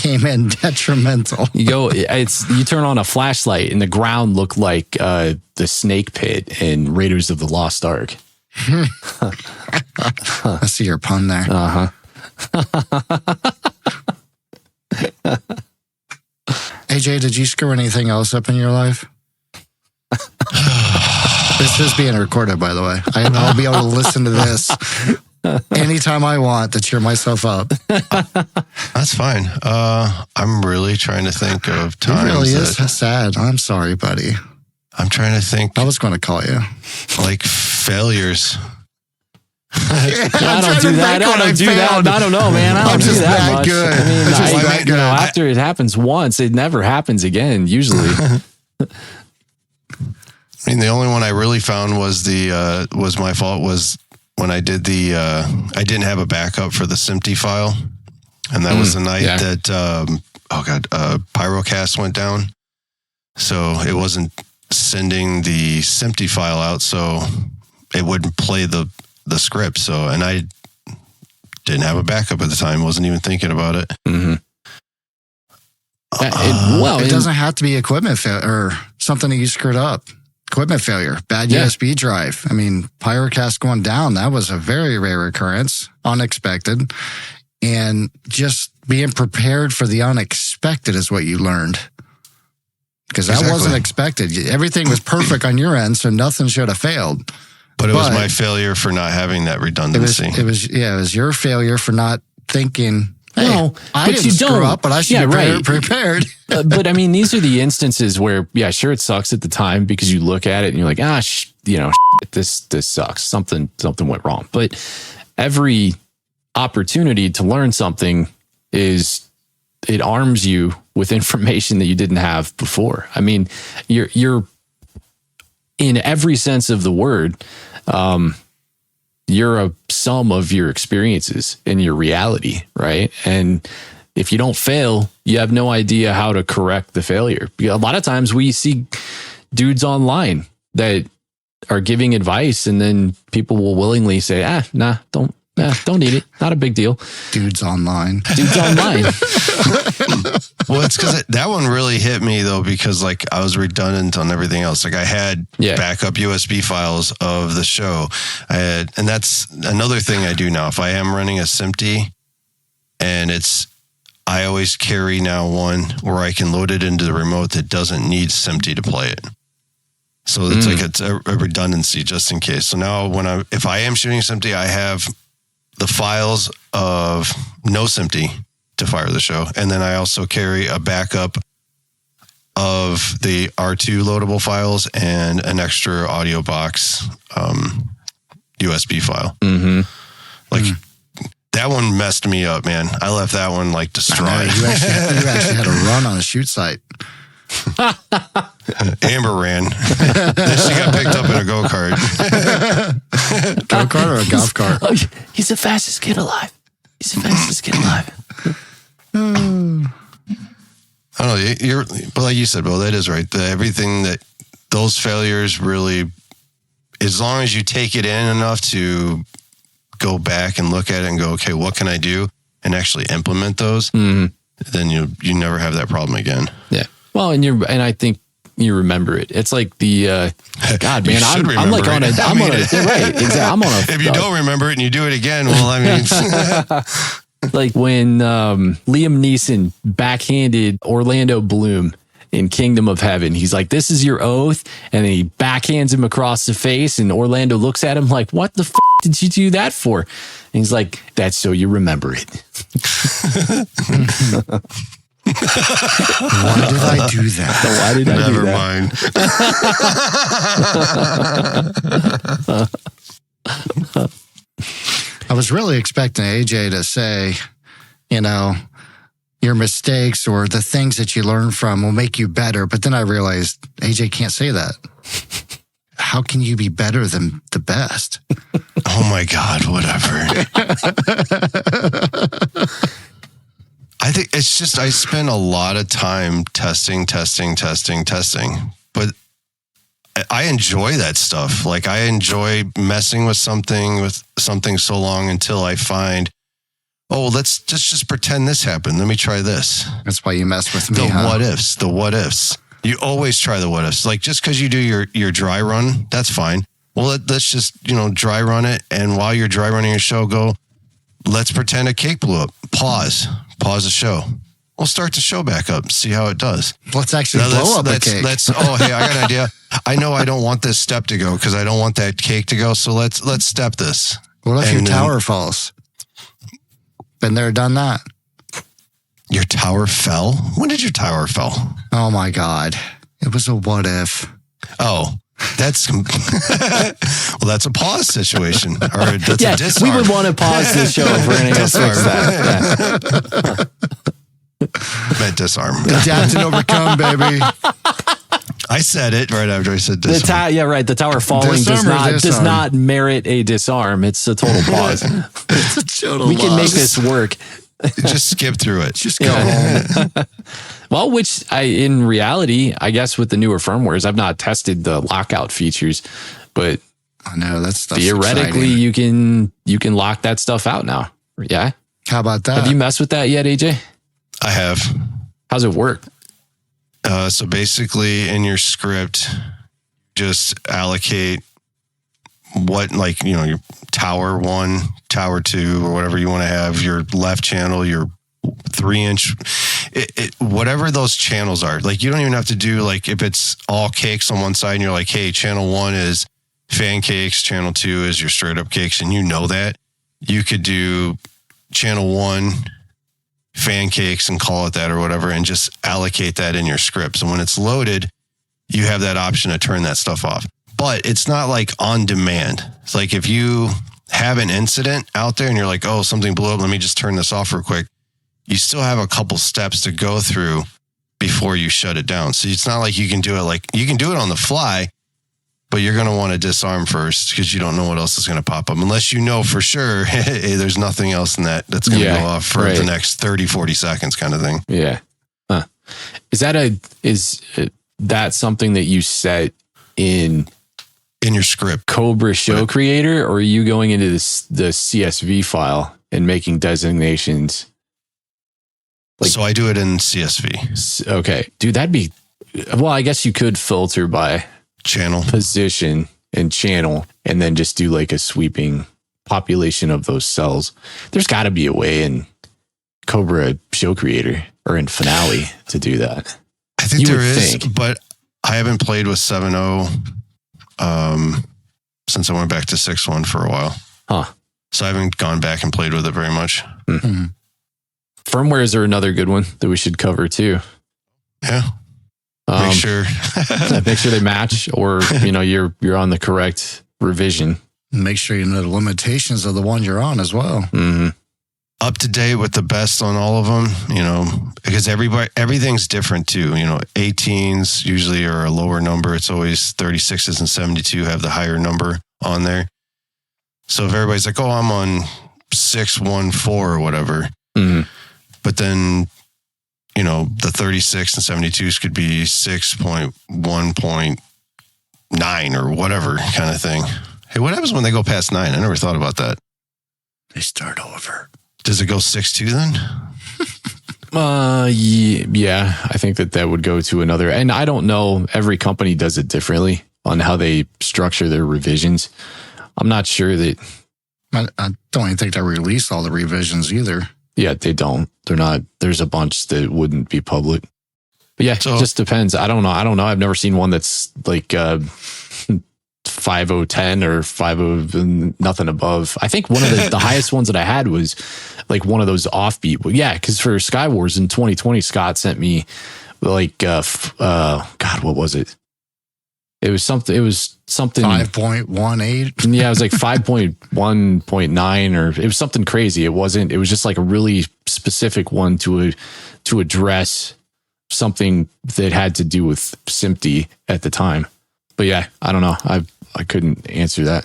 came in detrimental. You turn on a flashlight and the ground looked like the snake pit in Raiders of the Lost Ark. I see your pun there. AJ, did you screw anything else up in your life? This is being recorded, by the way. I'll be able to listen to this anytime I want to cheer myself up. That's fine. I'm really trying to think of times. It really is sad. I'm sorry, buddy. I'm trying to think. I was going to call you. Like failures. I don't do that. I don't do that. I don't know, man. I don't do that much. Good. I mean, after it happens once, it never happens again, usually. I mean, the only one I really found was was my fault was when I did I didn't have a backup for the SMPTE file. And that was the night that, Pyrocast went down. So it wasn't sending the SMPTE file out, so it wouldn't play the script. So, and I didn't have a backup at the time. Wasn't even thinking about it. Mm-hmm. It doesn't have to be equipment failure or something that you screwed up. Equipment failure, bad USB drive. I mean, Pyrocast going down, that was a very rare occurrence, unexpected. And just being prepared for the unexpected is what you learned. Because that wasn't expected. Everything was perfect on your end, so nothing should have failed. But it was my failure for not having that redundancy. It was your failure for not thinking, hey, I but didn't you screw don't. up, but I should be prepared. But I mean, these are the instances where, sure, it sucks at the time because you look at it and you're like, this sucks. Something went wrong. But every opportunity to learn something it arms you with information that you didn't have before. I mean, you're in every sense of the word, you're a sum of your experiences and your reality, right? And if you don't fail, you have no idea how to correct the failure. A lot of times we see dudes online that are giving advice and then people will willingly say, don't need it. Not a big deal. Dudes online. Well, it's because that one really hit me though, because like I was redundant on everything else. Like I had backup USB files of the show. And that's another thing I do now. If I am running a SMPTE and I always carry now one where I can load it into the remote that doesn't need SMPTE to play it. So it's a redundancy just in case. So now if I am shooting SMPTE, I have the files of no SMPTE to fire the show. And then I also carry a backup of the R2 loadable files and an extra audio box USB file. Mm-hmm. That one messed me up, man. I left that one like destroyed. You actually had a run on a shoot site. Amber ran. Then she got picked up in a go-kart. Go-kart or a golf cart? Oh, he's the fastest kid alive. I don't know. But like you said, Bill, that is right. Everything that those failures really, as long as you take it in enough to go back and look at it and go, okay, what can I do? And actually implement those, then you never have that problem again. Yeah. Well, and I think you remember it. It's like the God, man. I'm like on a. I'm on a. Right. Exactly. I'm on a. If you don't remember it and you do it again, well, I mean, like when Liam Neeson backhanded Orlando Bloom in Kingdom of Heaven. He's like, "This is your oath," and then he backhands him across the face, and Orlando looks at him like, "What the f did you do that for?" And he's like, "That's so you remember it." Why did I do that? Why did I do Never that? mind. I was really expecting AJ to say, your mistakes or the things that you learn from will make you better. But then I realized AJ can't say that. How can you be better than the best? Oh my God, whatever. I think it's just, I spend a lot of time testing. But I enjoy that stuff. Like I enjoy messing with something so long until I find oh, let's just pretend this happened. Let me try this. That's why you mess with me. The what ifs. You always try the what ifs. Like just because you do your dry run, that's fine. Well, let's just, dry run it. And while you're dry running your show, let's pretend a cake blew up. Pause the show. We'll start the show back up. See how it does. Let's actually blow up a cake. Hey, I got an idea. I know I don't want this step to go because I don't want that cake to go. So let's step this. What if your tower falls? Been there, done that. Your tower fell? When did your tower fall? Oh my God. It was a what if. Oh, that's that's a pause situation. Or that's a disarm. We would want to pause the show if we're going to fix that. Meant disarm. Adapt and overcome, baby. I said it right after I said disarm. The tower falling does not merit a disarm. It's a total pause. It's a total We can make this work. Just skip through it. Just go home. Well, in reality, I guess with the newer firmwares, I've not tested the lockout features, but I know that's theoretically exciting. you can lock that stuff out now. Yeah. How about that? Have you messed with that yet, AJ? I have. How's it work? So basically in your script, just allocate what, your tower 1, tower 2, or whatever you want to have, your left channel, your 3-inch, whatever those channels are. Like, you don't even have to do, if it's all cakes on one side and you're like, hey, channel 1 is fan cakes, channel 2 is your straight up cakes, and you know that. You could do channel 1 fan cakes and call it that or whatever, and just allocate that in your script. So when it's loaded, you have that option to turn that stuff off. But it's not like on demand. It's like if you have an incident out there and you're like, oh, something blew up, let me just turn this off real quick. You still have a couple steps to go through before you shut it down. So it's not like you can do it you can do it on the fly, but you're going to want to disarm first because you don't know what else is going to pop up unless you know for sure, hey, there's nothing else in that's going to go off for the next 30, 40 seconds kind of thing. Yeah. Huh. Is that something that you set in your script? COBRA Show Creator, or are you going into the CSV file and making designations? So I do it in CSV. Okay. Dude, I guess you could filter by channel, position, and channel, and then just do a sweeping population of those cells. There's got to be a way in COBRA Show Creator or in Finale to do that. I think there is, but I haven't played with 7.0 since I went back to 6.1 for a while. Huh. So I haven't gone back and played with it very much. Mm-hmm. Firmwares are another good one that we should cover too. Yeah. Make sure they match, or you're on the correct revision. Make sure you know the limitations of the one you're on as well. Mm-hmm. Up to date with the best on all of them, because everything's different too. 18s usually are a lower number. It's always 36s and 72 have the higher number on there. So if everybody's like, oh, I'm on 614 or whatever, but then the 36 and 72s could be 6.1.9 or whatever kind of thing. Hey, what happens when they go past 9? I never thought about that. They start over. Does it go 6.2 then? Yeah, I think that would go to another. And I don't know, every company does it differently on how they structure their revisions. I'm not sure that. I don't even think they release all the revisions either. Yeah, they don't. They're not. There's a bunch that wouldn't be public. But yeah, it just depends. I don't know. I've never seen one that's 5010 or 50 nothing above. I think one of the highest ones that I had was one of those offbeat. Well, yeah, because for Sky Wars in 2020, Scott sent me God, what was it? It was something 5.18. Yeah, it was 5.1.9 or it was something crazy. It was just a really specific one to address something that had to do with SMPTE at the time. But yeah, I don't know. I couldn't answer that.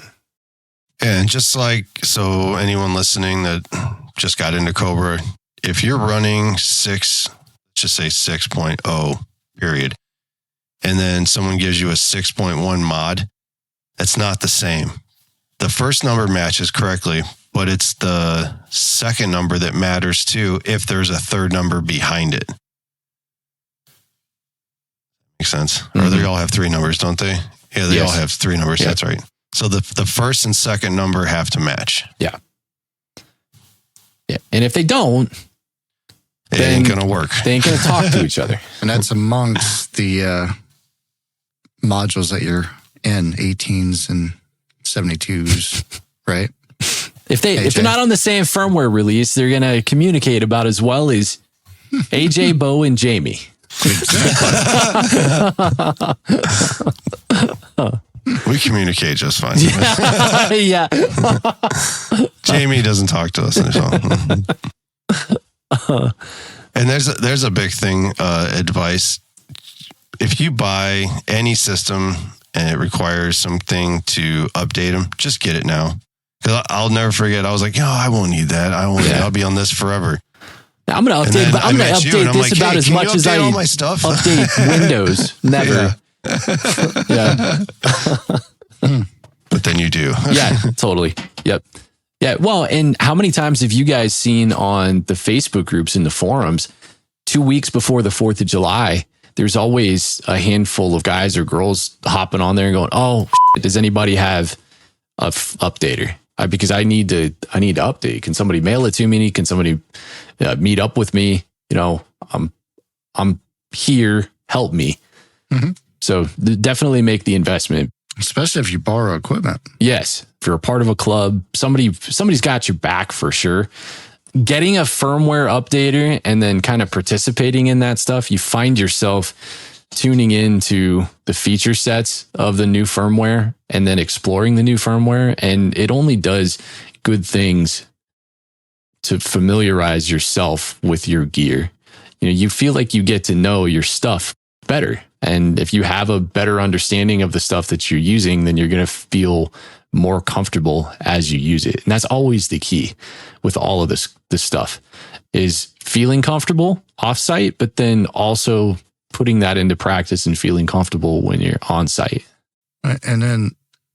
Yeah, and just so anyone listening that just got into COBRA, if you're running 6.0 period, and then someone gives you a 6.1 mod, that's not the same. The first number matches correctly, but it's the second number that matters too if there's a third number behind it. Makes sense? Mm-hmm. Or they all have three numbers, don't they? Yeah, they all have three numbers. Yep. That's right. So the first and second number have to match. Yeah. Yeah. And if they don't, it ain't going to work. They ain't going to talk to each other. And that's amongst the modules that you're in, 18s and 72s, right? If they're not on the same firmware release, they're going to communicate about as well as AJ, Bo, and Jamie. We communicate just fine. Yeah. Jamie doesn't talk to us. And there's a big thing, advice. If you buy any system and it requires something to update them, just get it now. Because I'll never forget. I was like, I won't need that. I won't. I'll be on this forever. I'm going to update. But I'm going to update this like, about as much as I all my stuff? Update Windows. Never. Yeah. But then you do. Yeah, totally. Yep. Yeah. Well, and how many times have you guys seen on the Facebook groups and the forums, 2 weeks before the 4th of July, there's always a handful of guys or girls hopping on there and going, "Oh, does anybody have a updater? Because I need to update. Can somebody mail it to me? Can somebody meet up with me? I'm here. Help me." Mm-hmm. So definitely make the investment. Especially if you borrow equipment. Yes. If you're a part of a club, somebody's got your back for sure. Getting a firmware updater and then kind of participating in that stuff, you find yourself tuning into the feature sets of the new firmware and then exploring the new firmware. And it only does good things to familiarize yourself with your gear. You feel like you get to know your stuff better. And if you have a better understanding of the stuff that you're using, then you're going to feel more comfortable as you use it. And that's always the key with all of this stuff is feeling comfortable off-site, but then also putting that into practice and feeling comfortable when you're on site. And then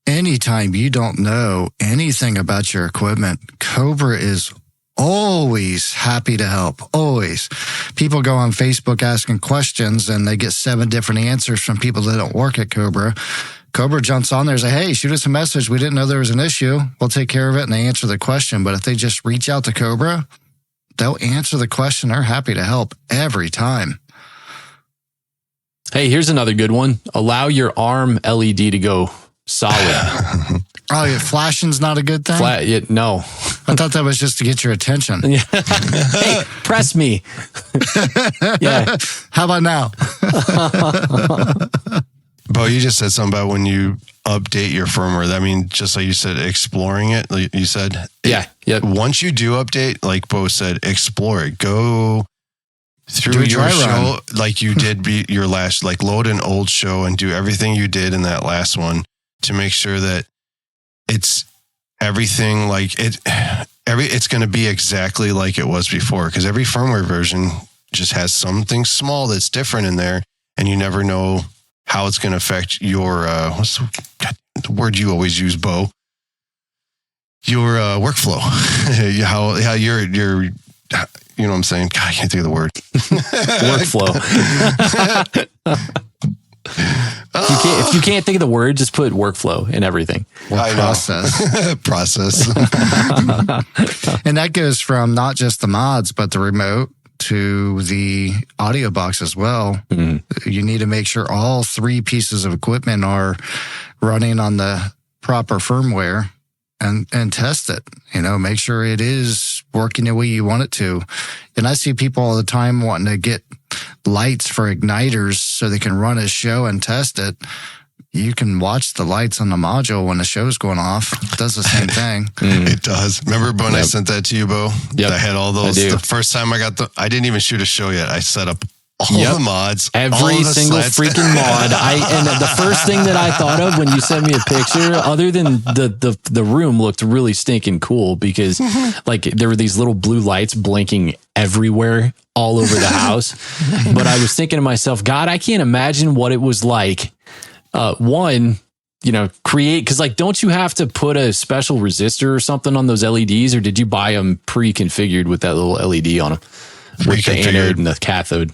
anytime you don't know anything about your equipment, COBRA is always happy to help. Always. People go on Facebook asking questions and they get 7 different answers from people that don't work at COBRA. COBRA jumps on there and says, "Hey, shoot us a message. We didn't know there was an issue. We'll take care of it." And they answer the question. But if they just reach out to COBRA, they'll answer the question. They're happy to help every time. Hey, here's another good one. Allow your arm LED to go solid. Oh, yeah, flashing's not a good thing? No. I thought that was just to get your attention. Yeah. Hey, press me. Yeah. How about now? Bo, you just said something about when you update your firmware. I mean, just like you said, exploring it. Like you said, yeah. Once you do update, like Bo said, explore it. Go through your show like you did your last, like load an old show and do everything you did in that last one to make sure that it's everything like it's going to be exactly like it was before, because every firmware version just has something small that's different in there, and you never know how it's going to affect your what's the word you always use, Bo? Your workflow. how your you know what I'm saying? God, I can't think of the word. Workflow. If you can't think of the word, just put workflow in everything. Process. Process. And that goes from not just the mods, but the remote to the audio box as well. Mm-hmm. You need to make sure all 3 pieces of equipment are running on the proper firmware and test it. Make sure it is working the way you want it to. And I see people all the time wanting to get lights for igniters so they can run a show and test it. You can watch the lights on the module when the show's going off. It does the same thing. It does. Remember when I sent that to you, Bo? Yep. I had all those. The first time I didn't even shoot a show yet. I set up all the mods. Every single freaking mod. And the first thing that I thought of when you sent me a picture, other than the room looked really stinking cool because like there were these little blue lights blinking everywhere all over the house. But I was thinking to myself, God, I can't imagine what it was like. One, create, because like, don't you have to put a special resistor or something on those LEDs, or did you buy them pre-configured with that little LED on them with the anode and the cathode?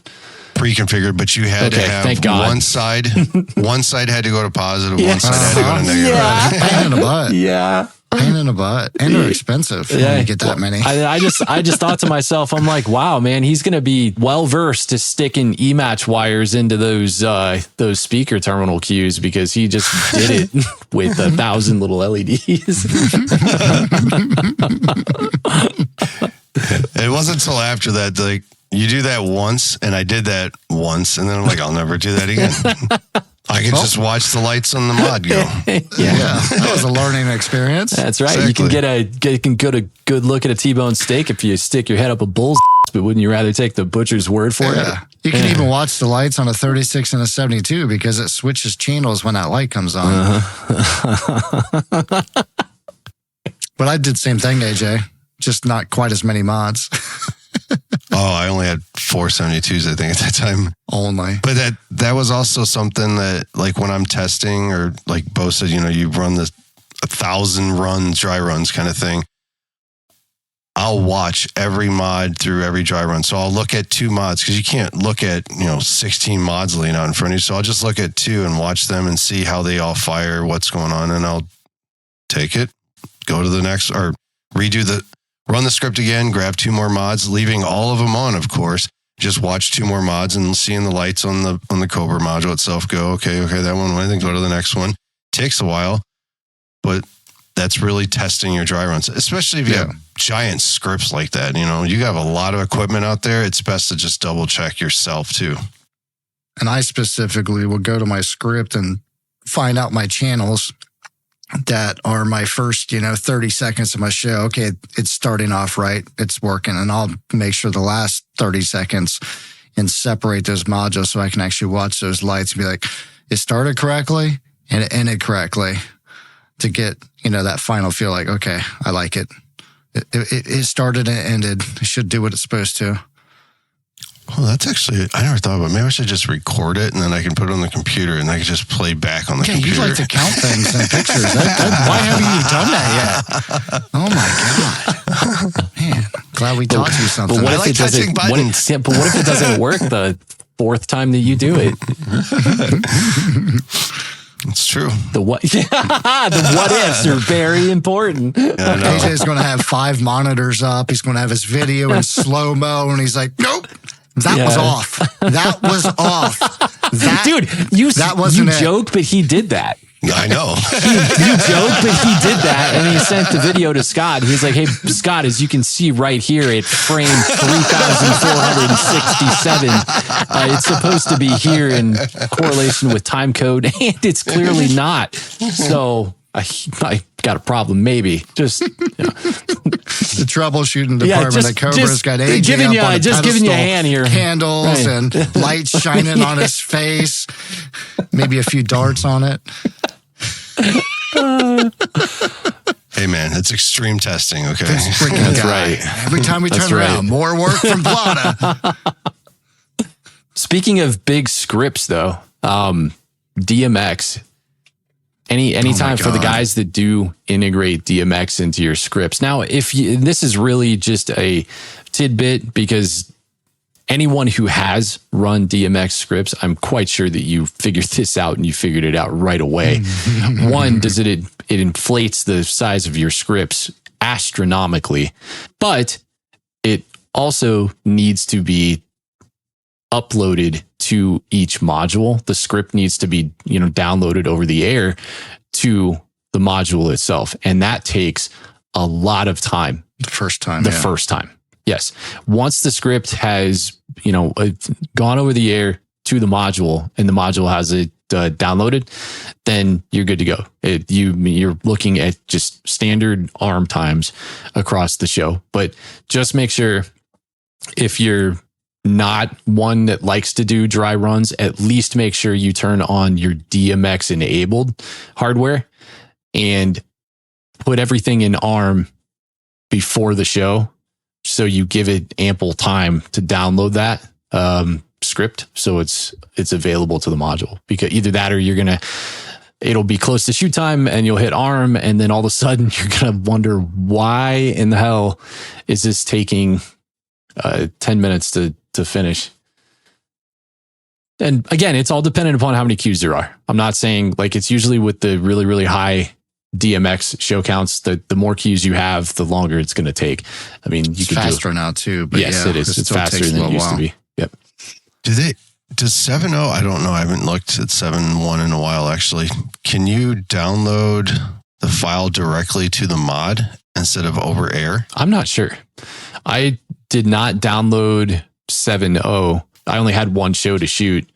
Pre-configured, but you had to have one side had to go to positive, one side had to go to negative. Yeah. Pain in the butt. Yeah. Pain in the butt. And they're expensive when you get that many. I just thought to myself, I'm like, wow, man, he's going to be well versed to sticking E-match wires into those speaker terminal cues, because he just did it with 1,000 little LEDs. It wasn't until after that, like, you do that once, and I did that once, and then I'm like, I'll never do that again. I can just watch the lights on the mod go. Yeah, that was a learning experience. That's right. Exactly. You can get a good look at a T-bone steak if you stick your head up a bull's ass, but wouldn't you rather take the butcher's word for it? You can even watch the lights on a 36 and a 72 because it switches channels when that light comes on. But I did the same thing, AJ, just not quite as many mods. Oh, I only had 472s, I think, at that time. Only. But that was also something that, like, when I'm testing, or like Bo said, you run the 1,000 runs, dry runs kind of thing. I'll watch every mod through every dry run. So I'll look at 2 mods, because you can't look at, 16 mods laying out in front of you. So I'll just look at 2 and watch them and see how they all fire, what's going on. And I'll take it, go to the next, or run the script again, grab 2 more mods, leaving all of them on, of course. Just watch 2 more mods and seeing the lights on the COBRA module itself go, okay, that one went, then go to the next one. Takes a while, but that's really testing your dry runs, especially if you have giant scripts like that. You have a lot of equipment out there. It's best to just double check yourself too. And I specifically will go to my script and find out my channels that are my first, 30 seconds of my show. Okay, it's starting off right. It's working. And I'll make sure the last 30 seconds and separate those modules so I can actually watch those lights and be like, it started correctly and it ended correctly, to get, that final feel like, okay, I like it. It started and ended. It should do what it's supposed to. Well, that's actually, I never thought about it. Maybe I should just record it and then I can put it on the computer and I can just play back on the computer. You like to count things and pictures. Why haven't you done that yet? Oh my God. Man, glad we taught you something. But what I like touching buttons. But what if it doesn't work the 4th time that you do it? It's true. The what ifs are very important. AJ is going to have 5 monitors up. He's going to have his video in slow-mo, and he's like, nope. That was off. That was off. Dude, you joke, but he did that. I know. You joke, but he did that, and he sent the video to Scott. He's like, hey, Scott, as you can see right here at frame 3,467, it's supposed to be here in correlation with time code, and it's clearly not. So I got a problem, maybe. Just the troubleshooting department at COBRA's got AJ giving up on a pedestal, giving you a hand here. Candles and lights shining on his face. Maybe a few darts on it. Hey man, it's extreme testing, okay? That's right. Every time we turn around, more work from Blada. Speaking of big scripts, though, DMX. Anytime for the guys that do integrate DMX into your scripts. Now, this is really just a tidbit, because anyone who has run DMX scripts, I'm quite sure that you figured this out, and you figured it out right away. One, it inflates the size of your scripts astronomically, but it also needs to be uploaded to each module. The script needs to be, downloaded over the air to the module itself. And that takes a lot of time. The first time. Yes. Once the script has, gone over the air to the module, and the module has it downloaded, then you're good to go. You're looking at just standard ARM times across the show. But just make sure, if you're not one that likes to do dry runs, at least make sure you turn on your DMX enabled hardware and put everything in ARM before the show, so you give it ample time to download that script, so it's available to the module. Because either that, or you're gonna it'll be close to shoot time and you'll hit arm. And then all of a sudden you're going to wonder why in the hell is this taking 10 minutes to finish. And again, it's all dependent upon how many cues there are. I'm not saying like it's usually with the really, really high DMX show counts, the more cues you have, the longer it's going to take. I mean, you can faster now too, but yes, it is. It's faster than it used to be. Yep. Does 7.0? I don't know. I haven't looked at 7.1 in a while, actually. Can you download the file directly to the mod instead of over air? I'm not sure. I did not download 7.0. I only had one show to shoot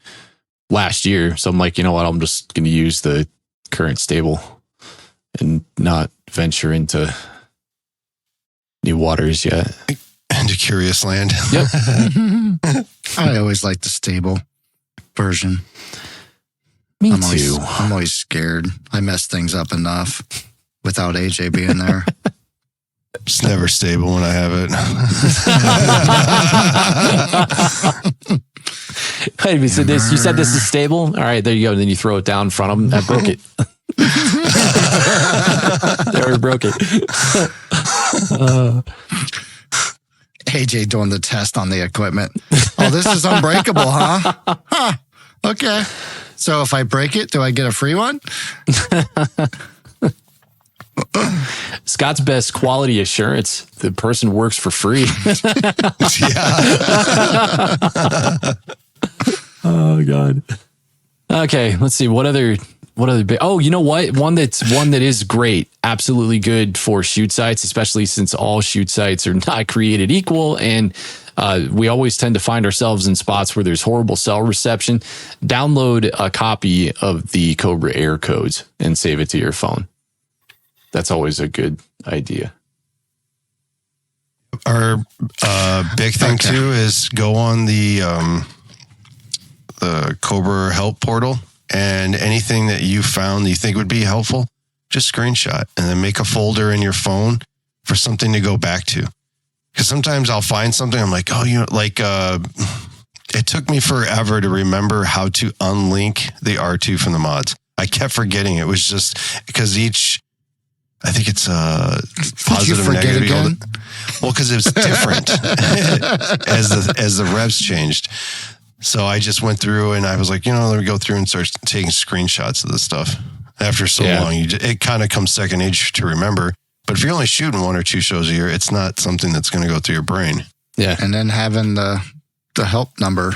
last year. So I'm like, you know what? I'm just going to use the current stable and not venture into new waters yet. Into curious land. Yep. I always like the stable version. Me I'm too. I'm always scared. I mess things up enough without AJ being there. It's never stable when I have it. Hey, so this, you said this is stable? All right, there you go. Then you throw it down in front of him. I broke it. There, we broke it. AJ doing the test on the equipment. Oh, this is unbreakable, huh? Huh. Okay. So if I break it, do I get a free one? Scott's best quality assurance. The person works for free. Oh God. Okay, let's see. What other oh, you know what? One that is great. Absolutely good for shoot sites, especially since all shoot sites are not created equal. And we always tend to find ourselves in spots where there's horrible cell reception. Download a copy of the COBRA Air codes and save it to your phone. That's always a good idea. Our big thing too is go on the COBRA help portal, and anything that you found that you think would be helpful, just screenshot and then make a folder in your phone for something to go back to. Because sometimes I'll find something, I'm like, oh, you know, like it took me forever to remember how to unlink the R2 from the mods. I kept forgetting. It was just because I think it's positive, negative. Again? Well, because it was different as the revs changed. So I just went through and I was like, you know, let me go through and start taking screenshots of this stuff. After so long, it kind of comes second nature to remember. But if you're only shooting 1 or 2 shows a year, it's not something that's going to go through your brain. Yeah. And then having the help number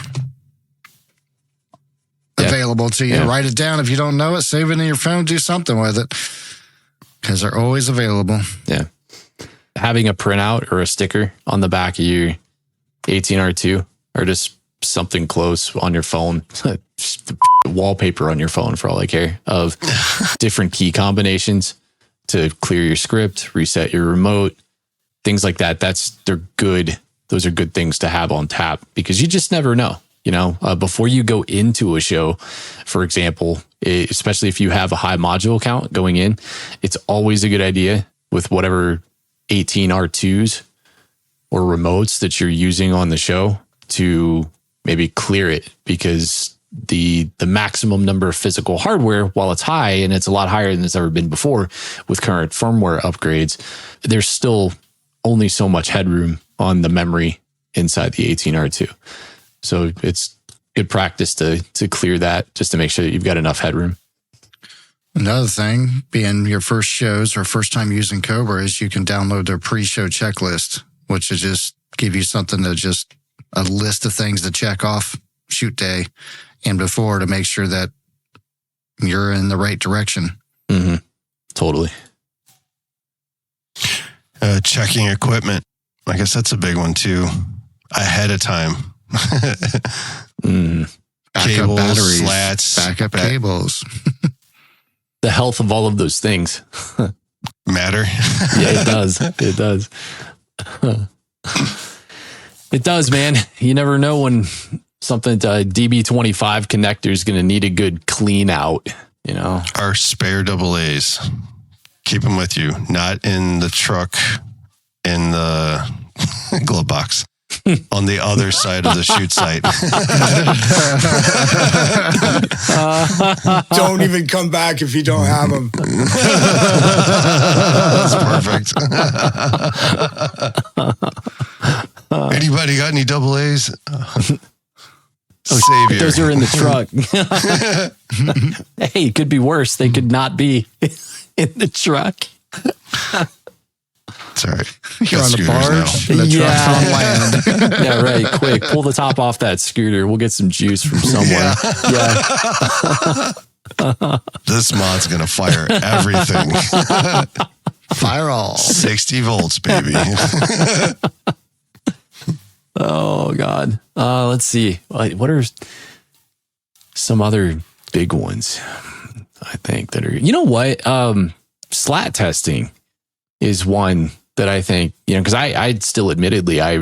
available to you. Write it down. If you don't know it, save it in your phone, do something with it. Because they're always available. Yeah. Having a printout or a sticker on the back of your 18R2 or just something close on your phone, just the wallpaper on your phone for all I care, of different key combinations to clear your script, reset your remote, things like that. They're good. Those are good things to have on tap because you just never know, you know, before you go into a show, for example, especially if you have a high module count going in, it's always a good idea with whatever 18R2s or remotes that you're using on the show to maybe clear it, because the maximum number of physical hardware, while it's high and it's a lot higher than it's ever been before with current firmware upgrades, there's still only so much headroom on the memory inside the 18R2. So it's good practice to clear that just to make sure that you've got enough headroom. Another thing, being your first shows or first time using COBRA, is you can download their pre-show checklist, which is just give you something to just a list of things to check off shoot day and before to make sure that you're in the right direction. Mm-hmm. Totally. Checking equipment. I guess that's a big one too. Ahead of time. Backup cables, batteries, slats, backup cables. The health of all of those things matter. Yeah, it does. It does. It does, man. You never know when something to DB25 connector is going to need a good clean out, you know. Our spare AA's. Keep them with you, not in the truck, in the glove box. on the other side of the shoot site. Don't even come back if you don't have them. That's perfect. Anybody got any double A's? Savior. Those are in the truck. Hey, it could be worse. They could not be in the truck. It's all right. You're on the barge. And the truck's on land. Yeah, right. Quick, pull the top off that scooter. We'll get some juice from somewhere. Yeah. This mod's going to fire everything. Fire all. 60 volts, baby. Oh, God. Let's see. What are some other big ones, I think, that are... You know what? Slat testing is one that I think, because I still admittedly, I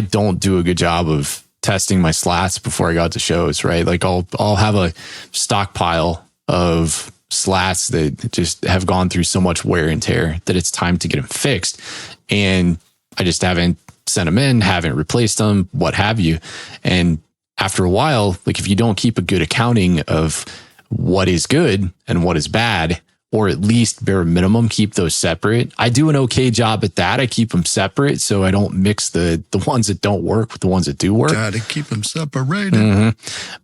don't do a good job of testing my slats before I got to shows, right? Like I'll have a stockpile of slats that just have gone through so much wear and tear that it's time to get them fixed. And I just haven't sent them in, haven't replaced them, what have you. And after a while, like if you don't keep a good accounting of what is good and what is bad, or at least bare minimum, keep those separate. I do an okay job at that. I keep them separate so I don't mix the ones that don't work with the ones that do work. Gotta keep them separated. Mm-hmm.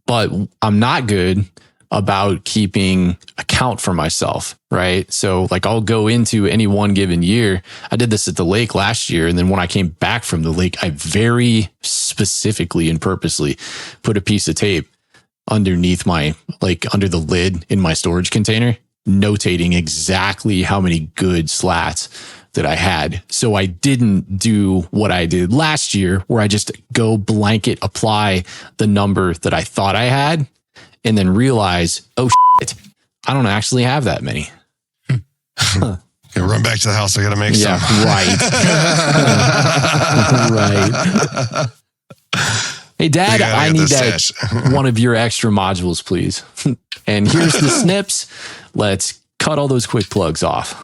But I'm not good about keeping account for myself, right? So like I'll go into any one given year. I did this at the lake last year. And then when I came back from the lake, I very specifically and purposely put a piece of tape underneath under the lid in my storage container, notating exactly how many good slats that I had. So I didn't do what I did last year where I just go blanket apply the number that I thought I had and then realize, oh shit, I don't actually have that many. Run back to the house. I got to make some. Right. Hey, Dad, I need that one of your extra modules, please. And here's the snips. Let's cut all those quick plugs off.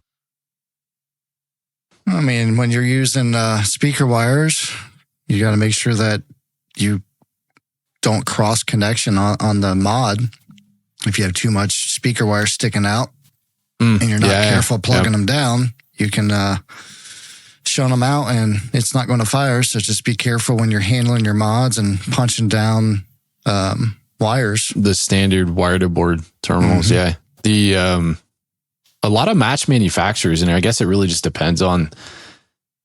I mean, when you're using speaker wires, you got to make sure that you don't cross connection on the mod. If you have too much speaker wire sticking out and you're not careful plugging them down, you can shun them out and it's not going to fire. So just be careful when you're handling your mods and punching down wires. The standard wire to board terminals, yeah. A lot of match manufacturers, and I guess it really just depends on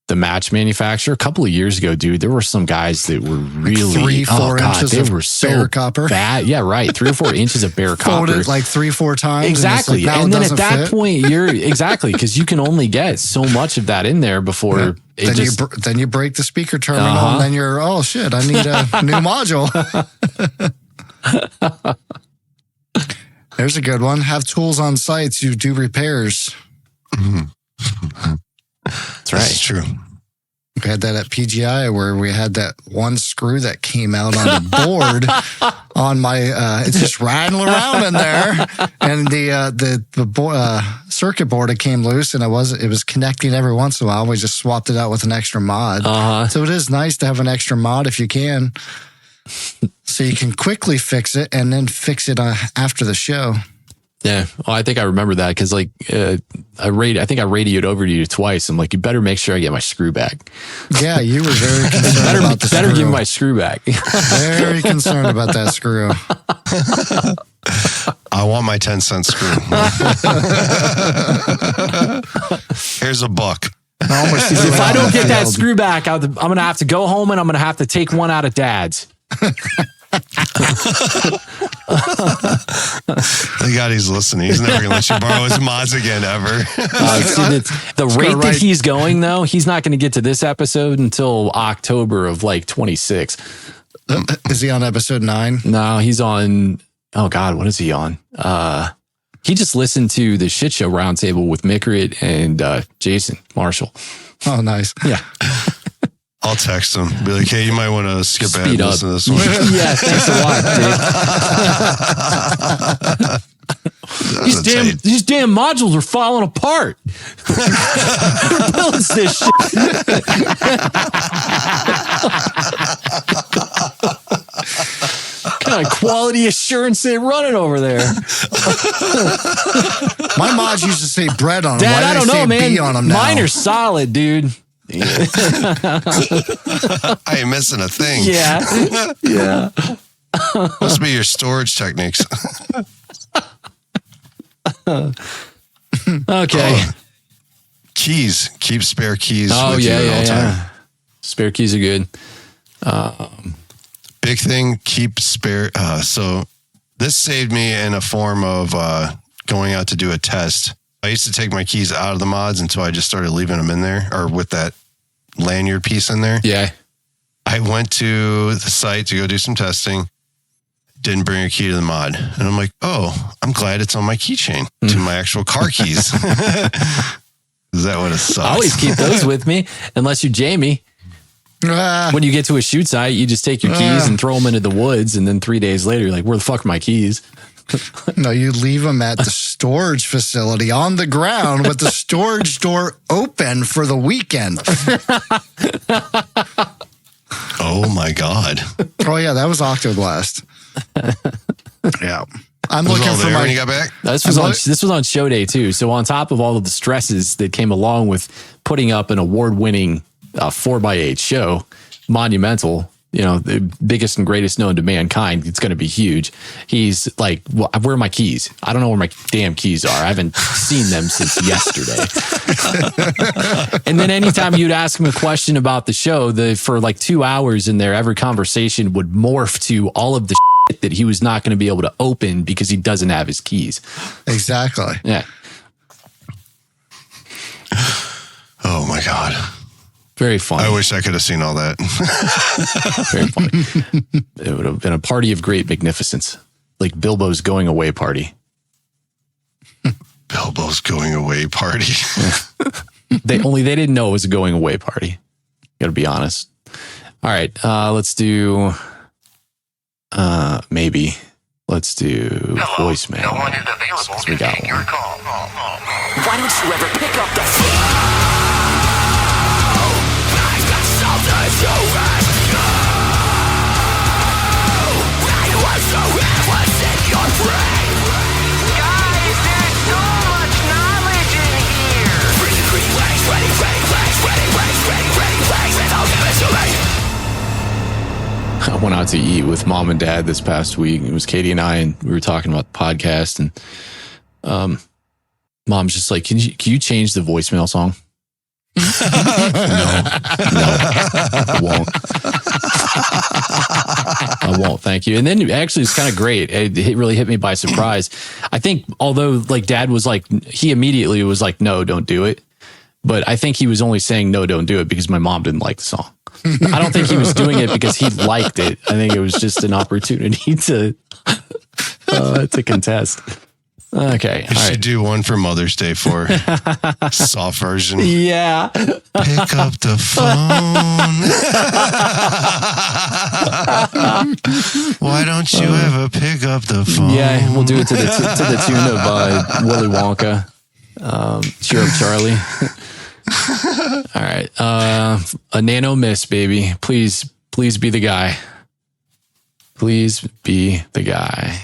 the match manufacturer. A couple of years ago, dude, there were some guys that were really 3-4 inches they of were so bare copper. Bad. Yeah, right. 3 or 4 inches of bare copper. Folded like 3-4 times. Exactly. And then at that point, you're exactly because you can only get so much of that in there before then you break the speaker terminal, and then you're, oh shit, I need a new module. There's a good one. Have tools on site to do repairs. That's right. That's true. We had that at PGI where we had that one screw that came out on the board on my, it's just rattling around in there. And the circuit board, it came loose and it was connecting every once in a while. We just swapped it out with an extra mod. So it is nice to have an extra mod if you can. So you can quickly fix it and then fix it after the show. Yeah. Well, I think I remember that because I think I radioed over to you twice. I'm like, you better make sure I get my screw back. Yeah, you were very concerned about the screw. Better give me my screw back. Very concerned about that screw. I want my 10-cent screw. Here's $1. If I don't get that screw back, I'm going to have to go home and I'm going to have to take one out of Dad's. Thank God he's listening. He's never going to let you borrow his mods again, ever. The rate that he's going, though, he's not going to get to this episode until October of 26. Is he on episode 9? No, he's on, oh God, what is he on? He just listened to the Shit Show Roundtable with Mickrit and Jason Marshall. Oh, nice. Yeah. I'll text him. Be like, hey, you might want to skip ahead and listen to this one. Yeah, thanks a lot, These damn modules are falling apart. Who builds this shit? What kind of quality assurance they running over there? My mods used to say bread on them. Dad, I don't know, man. On them now? Mine are solid, dude. I ain't missing a thing. Yeah. Must be your storage techniques. Okay. Keys. Keep spare keys. Oh, with you at all yeah. time. Spare keys are good. Big thing, keep spare. So this saved me in a form of going out to do a test. I used to take my keys out of the mods until I just started leaving them in there, or with that lanyard piece in there. Yeah. I went to the site to go do some testing. Didn't bring a key to the mod. And I'm like, oh, I'm glad it's on my keychain to my actual car keys. That would have sucked. I always keep those with me, unless you're Jamie. When you get to a shoot site, you just take your keys and throw them into the woods, and then 3 days later, you're like, where the fuck are my keys? No, you leave them at the storage facility on the ground with the storage door open for the weekend. Oh my God. Oh yeah, that was Octoblast. Yeah. I'm Was looking all for there my when you got back? This was on show day too. So on top of all of the stresses that came along with putting up an award-winning 4x8 show, monumental, the biggest and greatest known to mankind, it's going to be huge. He's like, well, where are my keys? I don't know where my damn keys are. I haven't seen them since yesterday. And then anytime you'd ask him a question about the show, for like 2 hours in there, every conversation would morph to all of the shit that he was not going to be able to open because he doesn't have his keys. Exactly. Yeah. Oh my God. Very funny. I wish I could have seen all that. Very funny. It would have been a party of great magnificence, like Bilbo's going away party. Bilbo's going away party. They didn't know it was a going away party. Gotta be honest. All right, let's do maybe. Let's do voicemail. No one is available We to got take one. your call. Why don't you ever pick up the phone? I've got something to ask you. I was so what's in your brain? Guys, there's so much knowledge in here. Pretty ways, ready ways, and I'll give it to me. I went out to eat with mom and dad this past week. It was Katie and I, and we were talking about the podcast, and mom's just like, can you change the voicemail song? No, I won't. Thank you. And then actually it's kind of great. It really hit me by surprise. I think although like dad was like, he immediately was like, no, don't do it. But I think he was only saying no, don't do it because my mom didn't like the song. I don't think he was doing it because he liked it. I think it was just an opportunity to contest. Okay. You should do one for Mother's Day for soft version. Yeah. Pick up the phone. Why don't you ever pick up the phone? Yeah, we'll do it to the tune of Willy Wonka. Cheer up, Charlie. All right. A nano miss, baby. Please be the guy. Please be the guy.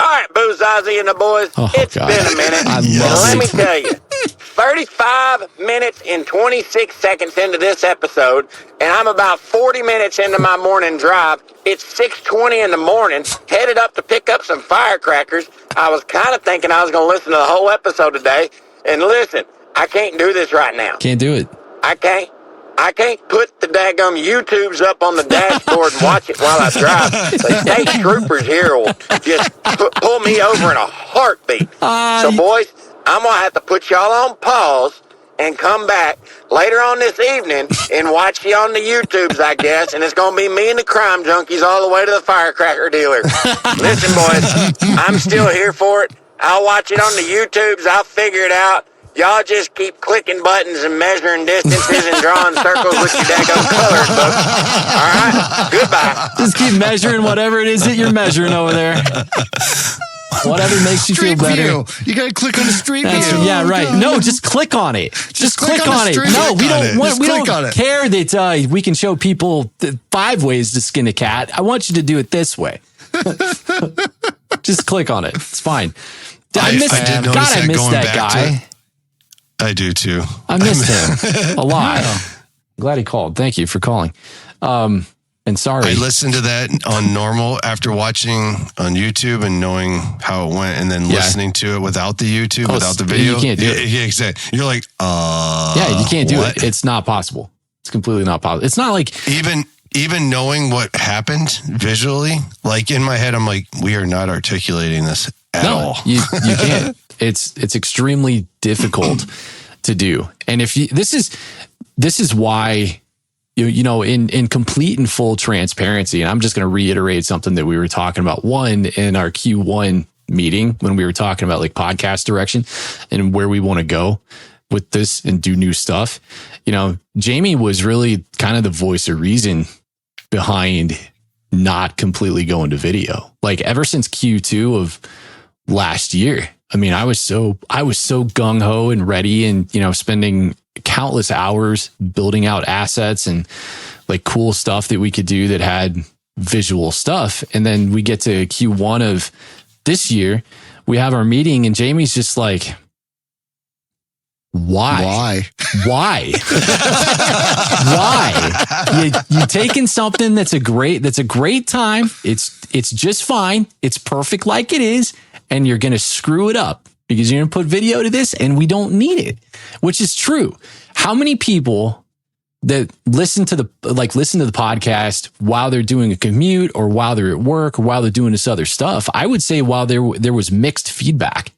All right, Booze Ozzy and the boys, it's God. been a minute. I And love let it. me tell you, 35 minutes and 26 seconds into this episode, and I'm about 40 minutes into my morning drive. It's 6:20 in the morning, headed up to pick up some firecrackers. I was kind of thinking I was going to listen to the whole episode today. And listen, I can't do this right now. Can't do it. I can't put the daggum YouTubes up on the dashboard and watch it while I drive. The state troopers here will just pull me over in a heartbeat. So, boys, I'm going to have to put y'all on pause and come back later on this evening and watch you on the YouTubes, I guess. And it's going to be me and the crime junkies all the way to the firecracker dealer. Listen, boys, I'm still here for it. I'll watch it on the YouTubes. I'll figure it out. Y'all just keep clicking buttons and measuring distances and drawing circles with your daggone coloring book. All right? Goodbye. Just keep measuring whatever it is that you're measuring over there. Whatever makes you feel better. View. You got to click on the street view. Yeah, right. No, just click on it. Just click on it. No, we don't care that we can show people 5 ways to skin a cat. I want you to do it this way. Just click on it. It's fine. I miss that guy. I do too. I missed him a lot. I'm glad he called. Thank you for calling. And sorry. I listened to that on normal after watching on YouTube and knowing how it went, and then listening to it without the YouTube, without the video. You can't do it. Yeah, exactly. You're like, yeah, you can't do it. It's not possible. It's completely not possible. It's not like even knowing what happened visually, like in my head, I'm like, we are not articulating this at all. You can't. It's extremely difficult to do. And if you, this is why, you know, in complete and full transparency, and I'm just going to reiterate something that we were talking about, one, in our Q1 meeting, when we were talking about like podcast direction and where we want to go with this and do new stuff. You know, Jamie was really kind of the voice of reason behind not completely going to video. Like ever since Q2 of last year, I mean, I was so gung ho and ready, and, you know, spending countless hours building out assets and like cool stuff that we could do that had visual stuff. And then we get to Q1 of this year, we have our meeting, and Jamie's just like, why? Why? You taking something that's a great time. It's just fine. It's perfect like it is. And you're going to screw it up because you're going to put video to this, and we don't need it, which is true. How many people that listen to the podcast while they're doing a commute or while they're at work or while they're doing this other stuff? I would say while there was mixed feedback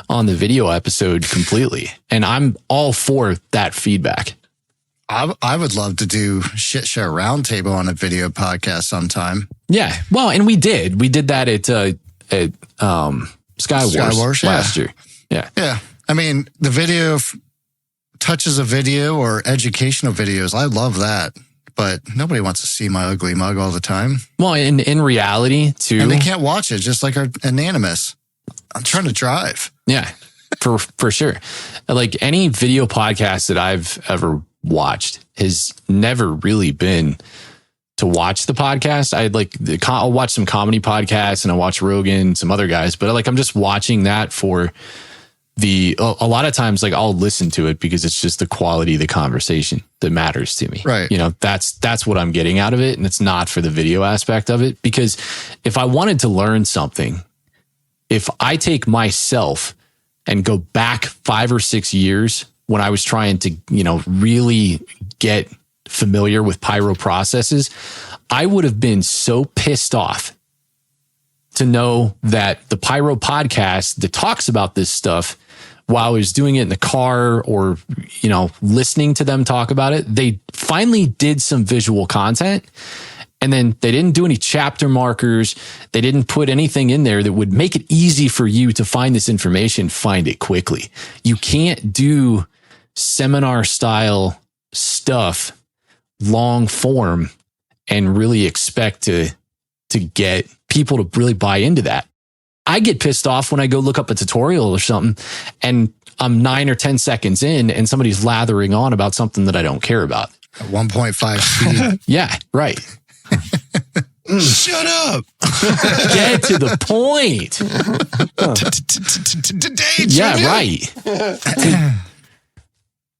on the video episode completely. And I'm all for that feedback. I would love to do Shit Show Roundtable on a video podcast sometime. Yeah. Well, and we did that at Skywars last year. Yeah. Yeah. I mean, the video touches a video or educational videos. I love that. But nobody wants to see my ugly mug all the time. Well, in reality, too. And they can't watch it, just like our Anonymous. I'm trying to drive. Yeah, for sure. Like any video podcast that I've ever watched has never really been to watch the podcast. I'll watch some comedy podcasts, and I watch Rogan, some other guys, but I'm just watching that for a lot of times, like I'll listen to it because it's just the quality of the conversation that matters to me. Right. You know, that's what I'm getting out of it. And it's not for the video aspect of it, because if I wanted to learn something, if I take myself and go back 5 or 6 years when I was trying to, you know, really get familiar with pyro processes, I would have been so pissed off to know that the pyro podcast that talks about this stuff, while I was doing it in the car or, you know, listening to them talk about it, they finally did some visual content. And then they didn't do any chapter markers. They didn't put anything in there that would make it easy for you to find this information, find it quickly. You can't do seminar style stuff long form and really expect to get people to really buy into that. I get pissed off when I go look up a tutorial or something and I'm 9 or 10 seconds in and somebody's lathering on about something that I don't care about. At 1.5 speed. Yeah, right. Shut up. Get to the point. Today, yeah, right.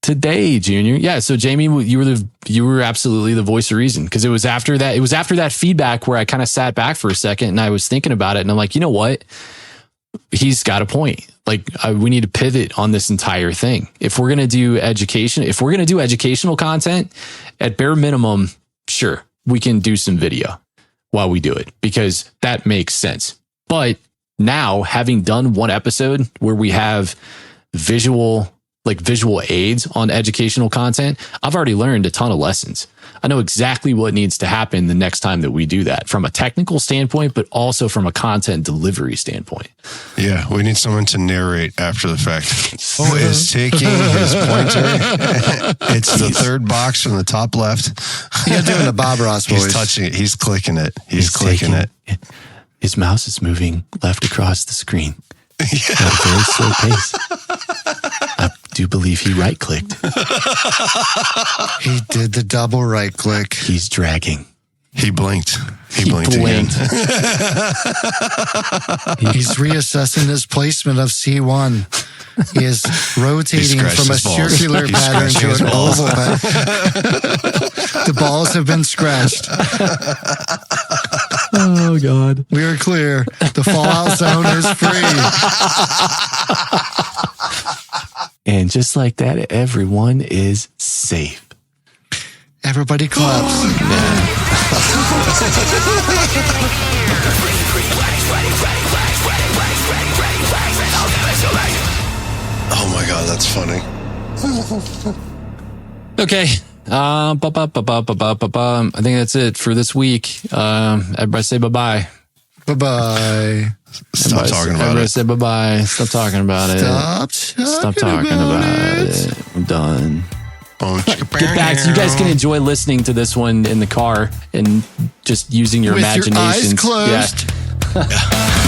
Today, Junior. Yeah. So Jamie, you were absolutely the voice of reason, because it was after that feedback where I kind of sat back for a second and I was thinking about it, and I'm like, you know what? He's got a point. Like we need to pivot on this entire thing. If we're going to do educational content, at bare minimum, sure, we can do some video while we do it, because that makes sense. But now, having done one episode where we have visual like visual aids on educational content, I've already learned a ton of lessons. I know exactly what needs to happen the next time that we do that from a technical standpoint, but also from a content delivery standpoint. Yeah, we need someone to narrate after the fact. Who is taking his pointer? It's the third box from the top left. You're doing the Bob Ross voice. He's touching it. He's clicking it. He's clicking it. His mouse is moving left across the screen at a very slow pace. I do believe he right-clicked. He did the double right click. He's dragging. He blinked. He blinked again. He's reassessing his placement of C1. He is rotating from a circular pattern to an oval pattern. The balls have been scratched. Oh, God. We are clear. The fallout zone is free. And just like that, everyone is safe. Everybody claps. Oh my God, that's funny. Okay. I think that's it for this week. Everybody say bye-bye. Bye-bye. Stop talking about everybody it. say bye-bye. Stop talking about it. Stop talking about it. I'm done. Get back. So you guys can enjoy listening to this one in the car and just using your With imaginations. your eyes closed. Yeah.